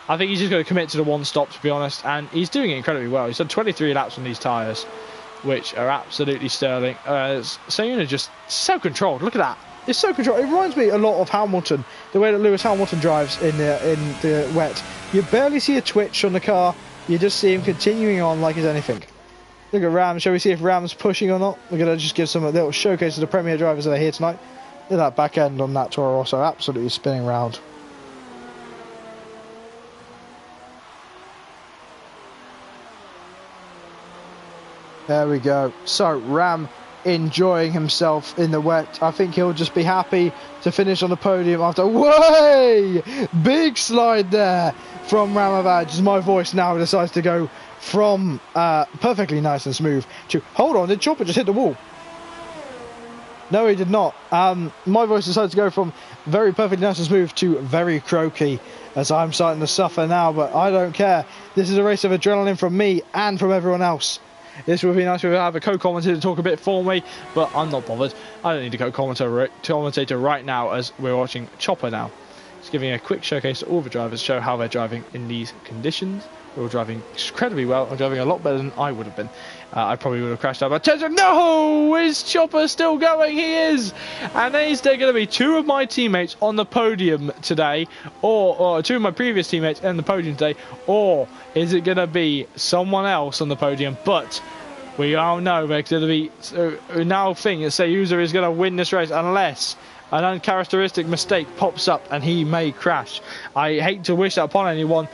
I think he's just going to commit to the one stop, to be honest, and he's doing it incredibly well. He's done 23 laps on these tyres, which are absolutely sterling. Sayuna just so controlled. Look at that. It's so controlled. It reminds me a lot of Hamilton, the way that Lewis Hamilton drives in the wet. You barely see a twitch on the car. You just see him continuing on like it's anything. Look at Ram. Shall we see if Ram's pushing or not? We're going to just give some little showcase of the Premier drivers that are here tonight. Look at that back end on that Toro Rosso, absolutely spinning round. There we go. So Ram enjoying himself in the wet. I think he'll just be happy to finish on the podium after. Way! Big slide there from Ramavad. As my voice now decides to go from perfectly nice and smooth to, hold on, did Chopper just hit the wall? No, he did not. My voice decided to go from very perfectly nice and smooth to very croaky, as I'm starting to suffer now, but I don't care. This is a race of adrenaline from me and from everyone else. This would be nice if we have a co-commentator to talk a bit for me, but I'm not bothered. I don't need a co-commentator right now, as we're watching Chopper now. Just giving a quick showcase to all the drivers, show how they're driving in these conditions. We're all driving incredibly well. I'm driving a lot better than I would have been. I probably would have crashed out. But no! Is Chopper still going? He is! And is there going to be two of my teammates on the podium today, or two of my previous teammates on the podium today, or is it going to be someone else on the podium? But we all know there's going to be, we now think that Sayuza is going to win this race unless an uncharacteristic mistake pops up and he may crash. I hate to wish that upon anyone,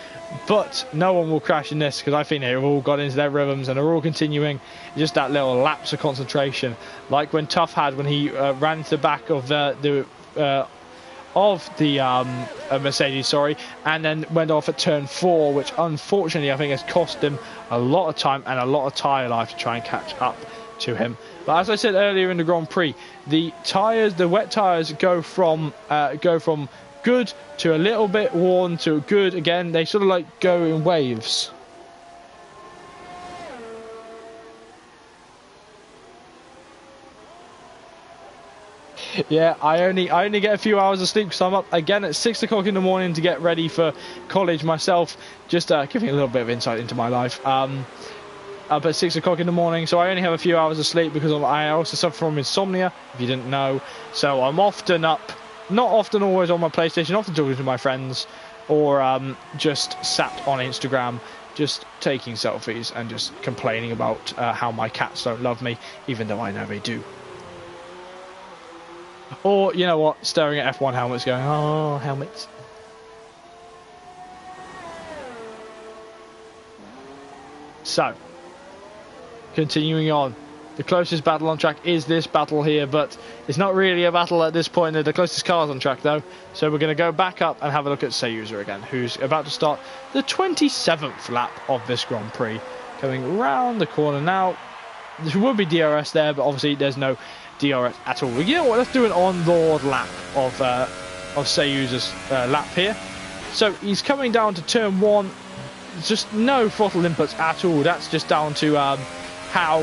but no one will crash in this, because I think they've all got into their rhythms and are all continuing. Just that little lapse of concentration, like when Tough had when he ran into the back of the Mercedes, sorry, and then went off at turn 4, which unfortunately I think has cost him a lot of time and a lot of tyre life to try and catch up to him. But as I said earlier in the Grand Prix, the wet tyres go from good to a little bit worn to good again. They sort of like go in waves. Yeah, I only get a few hours of sleep because I'm up again at 6 o'clock in the morning to get ready for college myself. Just giving a little bit of insight into my life. Up at 6 o'clock in the morning, so I only have a few hours of sleep because I also suffer from insomnia, if you didn't know. So I'm often up, not often always on my PlayStation, often talking to my friends, or just sat on Instagram, just taking selfies and just complaining about how my cats don't love me, even though I know they do. Or, you know what, staring at F1 helmets going, oh, helmets. So, continuing on, the closest battle on track is this battle here, but it's not really a battle at this point. The closest car's on track though, so we're going to go back up and have a look at Sayuza again, who's about to start the 27th lap of this Grand Prix, coming round the corner now. There will be DRS there, but obviously there's no DRS at all. You know what, let's do an on-board lap of Sayuza's lap here. So he's coming down to turn 1, just no throttle inputs at all. That's just down to how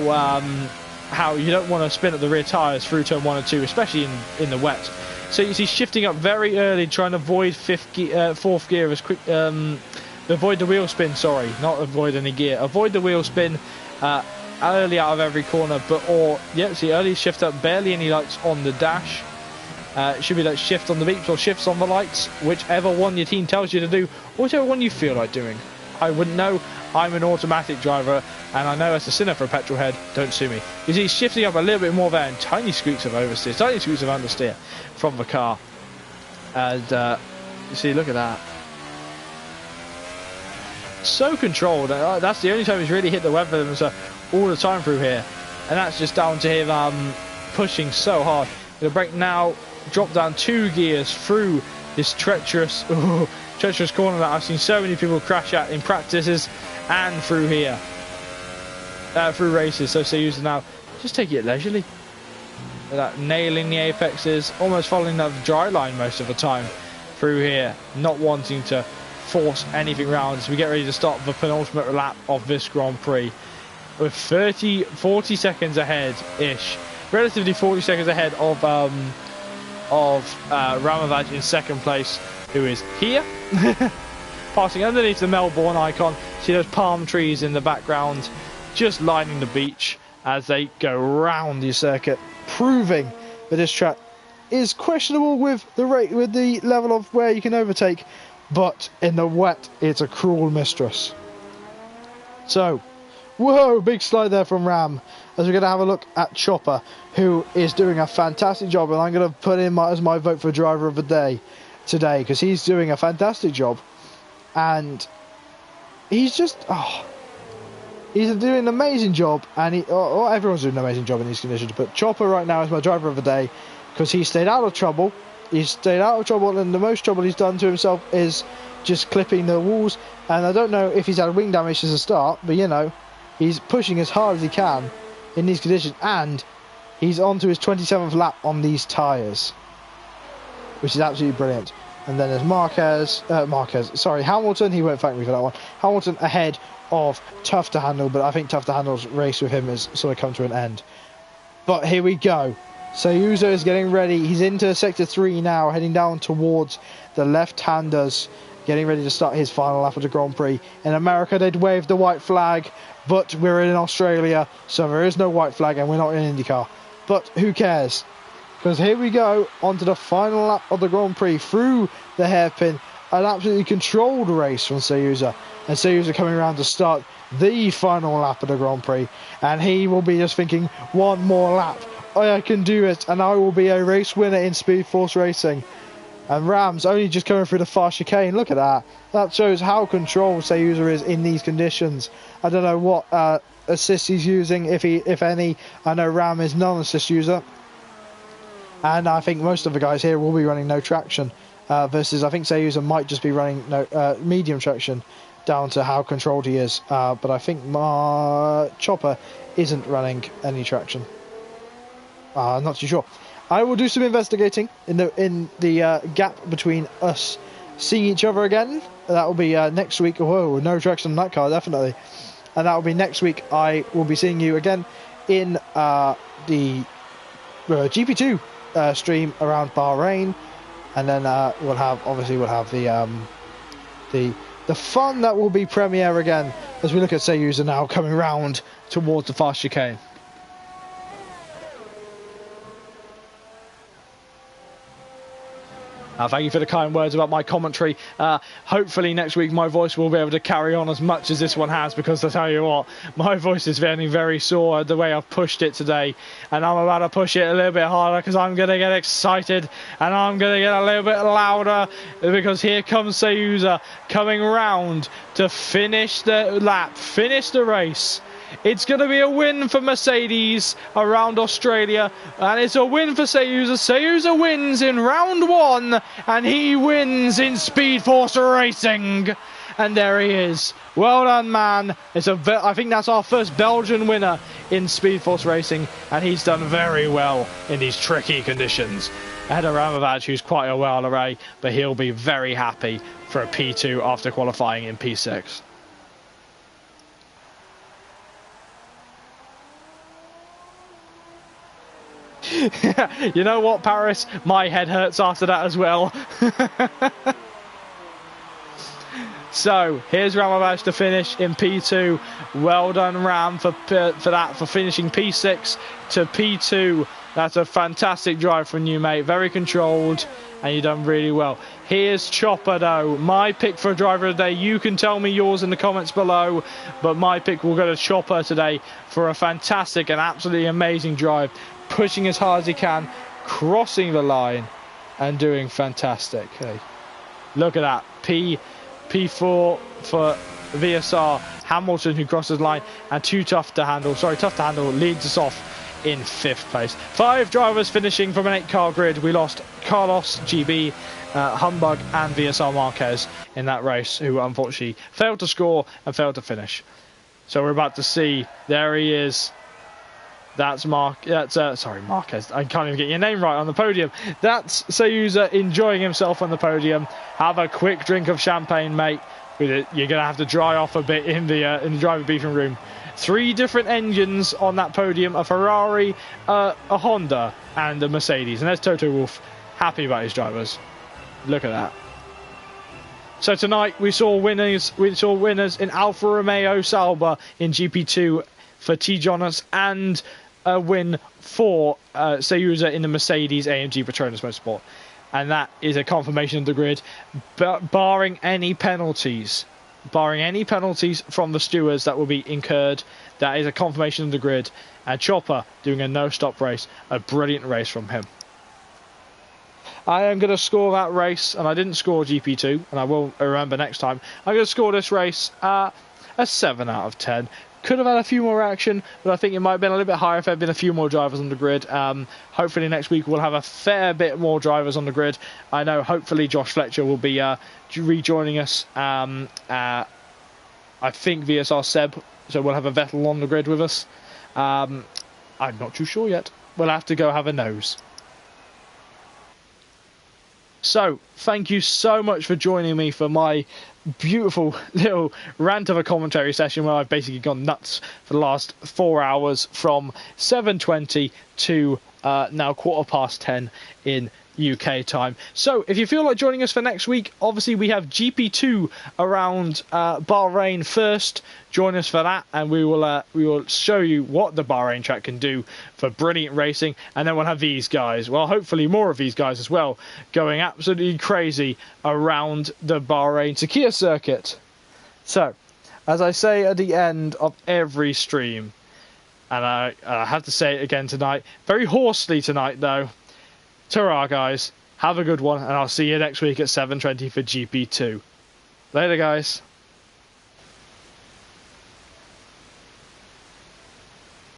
you don't want to spin at the rear tyres through turn 1 and 2, especially in the wet. So you see shifting up very early, trying to avoid fourth gear as quick, avoid the wheel spin, sorry, not avoid any gear, avoid the wheel spin early out of every corner, see, early shift up, barely any lights on the dash. It should be like shift on the beeps or shifts on the lights, whichever one your team tells you to do, or whichever one you feel like doing. I wouldn't know. I'm an automatic driver, and I know it's a sinner for a petrol head. Don't sue me. You see, shifting up a little bit more there, and tiny squeaks of oversteer, tiny squeaks of understeer from the car. And you see, look at that. So controlled. That's the only time he's really hit the weather all the time through here, and that's just down to him pushing so hard. Gonna brake now, drop down 2 gears through this treacherous corner that I've seen so many people crash at in practices and through here, through races. So Sayuza now, just take it leisurely. nailing the apexes, almost following that dry line most of the time through here, not wanting to force anything round as we get ready to start the penultimate lap of this Grand Prix with 40 seconds ahead-ish, relatively 40 seconds ahead of Ramovaj in second place, who is here. Passing underneath the Melbourne icon. See those palm trees in the background just lining the beach as they go round the circuit, proving that this track is questionable with the level of where you can overtake, but in the wet it's a cruel mistress. So, whoa, big slide there from Ram, as we're going to have a look at Chopper, who is doing a fantastic job, and I'm going to put in as my vote for driver of the day today, because he's doing a fantastic job, and he's just, he's doing an amazing job, and everyone's doing an amazing job in these conditions, but Chopper right now is my driver of the day, because he stayed out of trouble. He's stayed out of trouble, and the most trouble he's done to himself is just clipping the walls, and I don't know if he's had wing damage as a start, but you know, he's pushing as hard as he can in these conditions, and he's on to his 27th lap on these tyres, which is absolutely brilliant. And then there's Hamilton, he won't thank me for that one. Hamilton ahead of Tough to Handle, but I think Tough to Handle's race with him has sort of come to an end. But here we go. Sayuza is getting ready. He's into sector 3 now, heading down towards the left-handers, getting ready to start his final lap of the Grand Prix. In America, they'd waved the white flag, but we're in Australia, so there is no white flag, and we're not in IndyCar. But who cares? Because here we go, onto the final lap of the Grand Prix, through the hairpin. An absolutely controlled race from Sayuza. And Sayuza coming around to start the final lap of the Grand Prix. And he will be just thinking, one more lap. I can do it, and I will be a race winner in SpeedForce Racing. And Ram's only just coming through the far chicane. Look at that. That shows how controlled Sayuza is in these conditions. I don't know what assist he's using, if any. I know Ram is non-assist user. And I think most of the guys here will be running no traction. Versus I think Sayuza might just be running medium traction, down to how controlled he is. But I think Chopper isn't running any traction. I'm not too sure. I will do some investigating in the gap between us seeing each other again. That will be next week. Whoa, no traction on that car, definitely. And that will be next week. I will be seeing you again in the GP2 stream around Bahrain, and then we'll have the fun that will be premiere again as we look at Sayuza now coming round towards the fast chicane. Thank you for the kind words about my commentary. Hopefully next week my voice will be able to carry on as much as this one has, because I tell you what, my voice is very, very sore the way I've pushed it today, and I'm about to push it a little bit harder because I'm going to get excited and I'm going to get a little bit louder, because here comes Sayuza coming round to finish the lap, finish the race. It's going to be a win for Mercedes around Australia, and it's a win for Sayuza. Sayuza wins in round 1, and he wins in SpeedForce Racing. And there he is. Well done, man. I think that's our first Belgian winner in SpeedForce Racing, and he's done very well in these tricky conditions. Ahead of Ramovaj, who's quite a while away, but he'll be very happy for a P2 after qualifying in P6. You know what, Paris? My head hurts after that as well. So here's Ramovaj to finish in P2. Well done, Ram, for finishing P6 to P2. That's a fantastic drive from you, mate. Very controlled, and you've done really well. Here's Chopper, though. My pick for a driver of the day. You can tell me yours in the comments below, but my pick will go to Chopper today for a fantastic and absolutely amazing drive. Pushing as hard as he can, crossing the line, and doing fantastic. Hey, look at that. P4 for VSR. Hamilton, who crosses the line, and Tough to Handle leads us off in 5th place. 5 drivers finishing from an 8-car grid. We lost Carlos, GB, Humbug, and VSR Marquez in that race, who unfortunately failed to score and failed to finish. So we're about to see, there he is, That's sorry, Marquez. I can't even get your name right on the podium. That's Sayuza enjoying himself on the podium. Have a quick drink of champagne, mate. With it, you're gonna have to dry off a bit in the driver briefing room. 3 different engines on that podium: a Ferrari, a Honda, and a Mercedes. And there's Toto Wolff, happy about his drivers. Look at that. So tonight we saw winners. We saw winners in Alfa Romeo Sauber in GP2 for T. Jonas, and a win for Sayuza in the Mercedes AMG Petronas Motorsport. And that is a confirmation of the grid, barring any penalties. Barring any penalties from the stewards that will be incurred, that is a confirmation of the grid. And Chopper doing a no-stop race, a brilliant race from him. I am going to score that race, and I didn't score GP2, and I will remember next time. I'm going to score this race a 7 out of 10. Could have had a few more action, but I think it might have been a little bit higher if there had been a few more drivers on the grid. Hopefully next week we'll have a fair bit more drivers on the grid. I know hopefully Josh Fletcher will be rejoining us. I think VSR Seb, so we'll have a Vettel on the grid with us. I'm not too sure yet. We'll have to go have a nose. So, thank you so much for joining me for my beautiful little rant of a commentary session where I've basically gone nuts for the last 4 hours from 7:20 to now 10:15 in UK time. So if you feel like joining us for next week, obviously we have GP2 around Bahrain first. Join us for that, and we will show you what the Bahrain track can do for brilliant racing. And then we'll have these guys, well, hopefully more of these guys as well, going absolutely crazy around the Bahrain Sakhir circuit. So, as I say at the end of every stream, and I have to say it again tonight, very hoarsely tonight though, ta-ra guys, have a good one, and I'll see you next week at 7:20 for GP2. Later guys.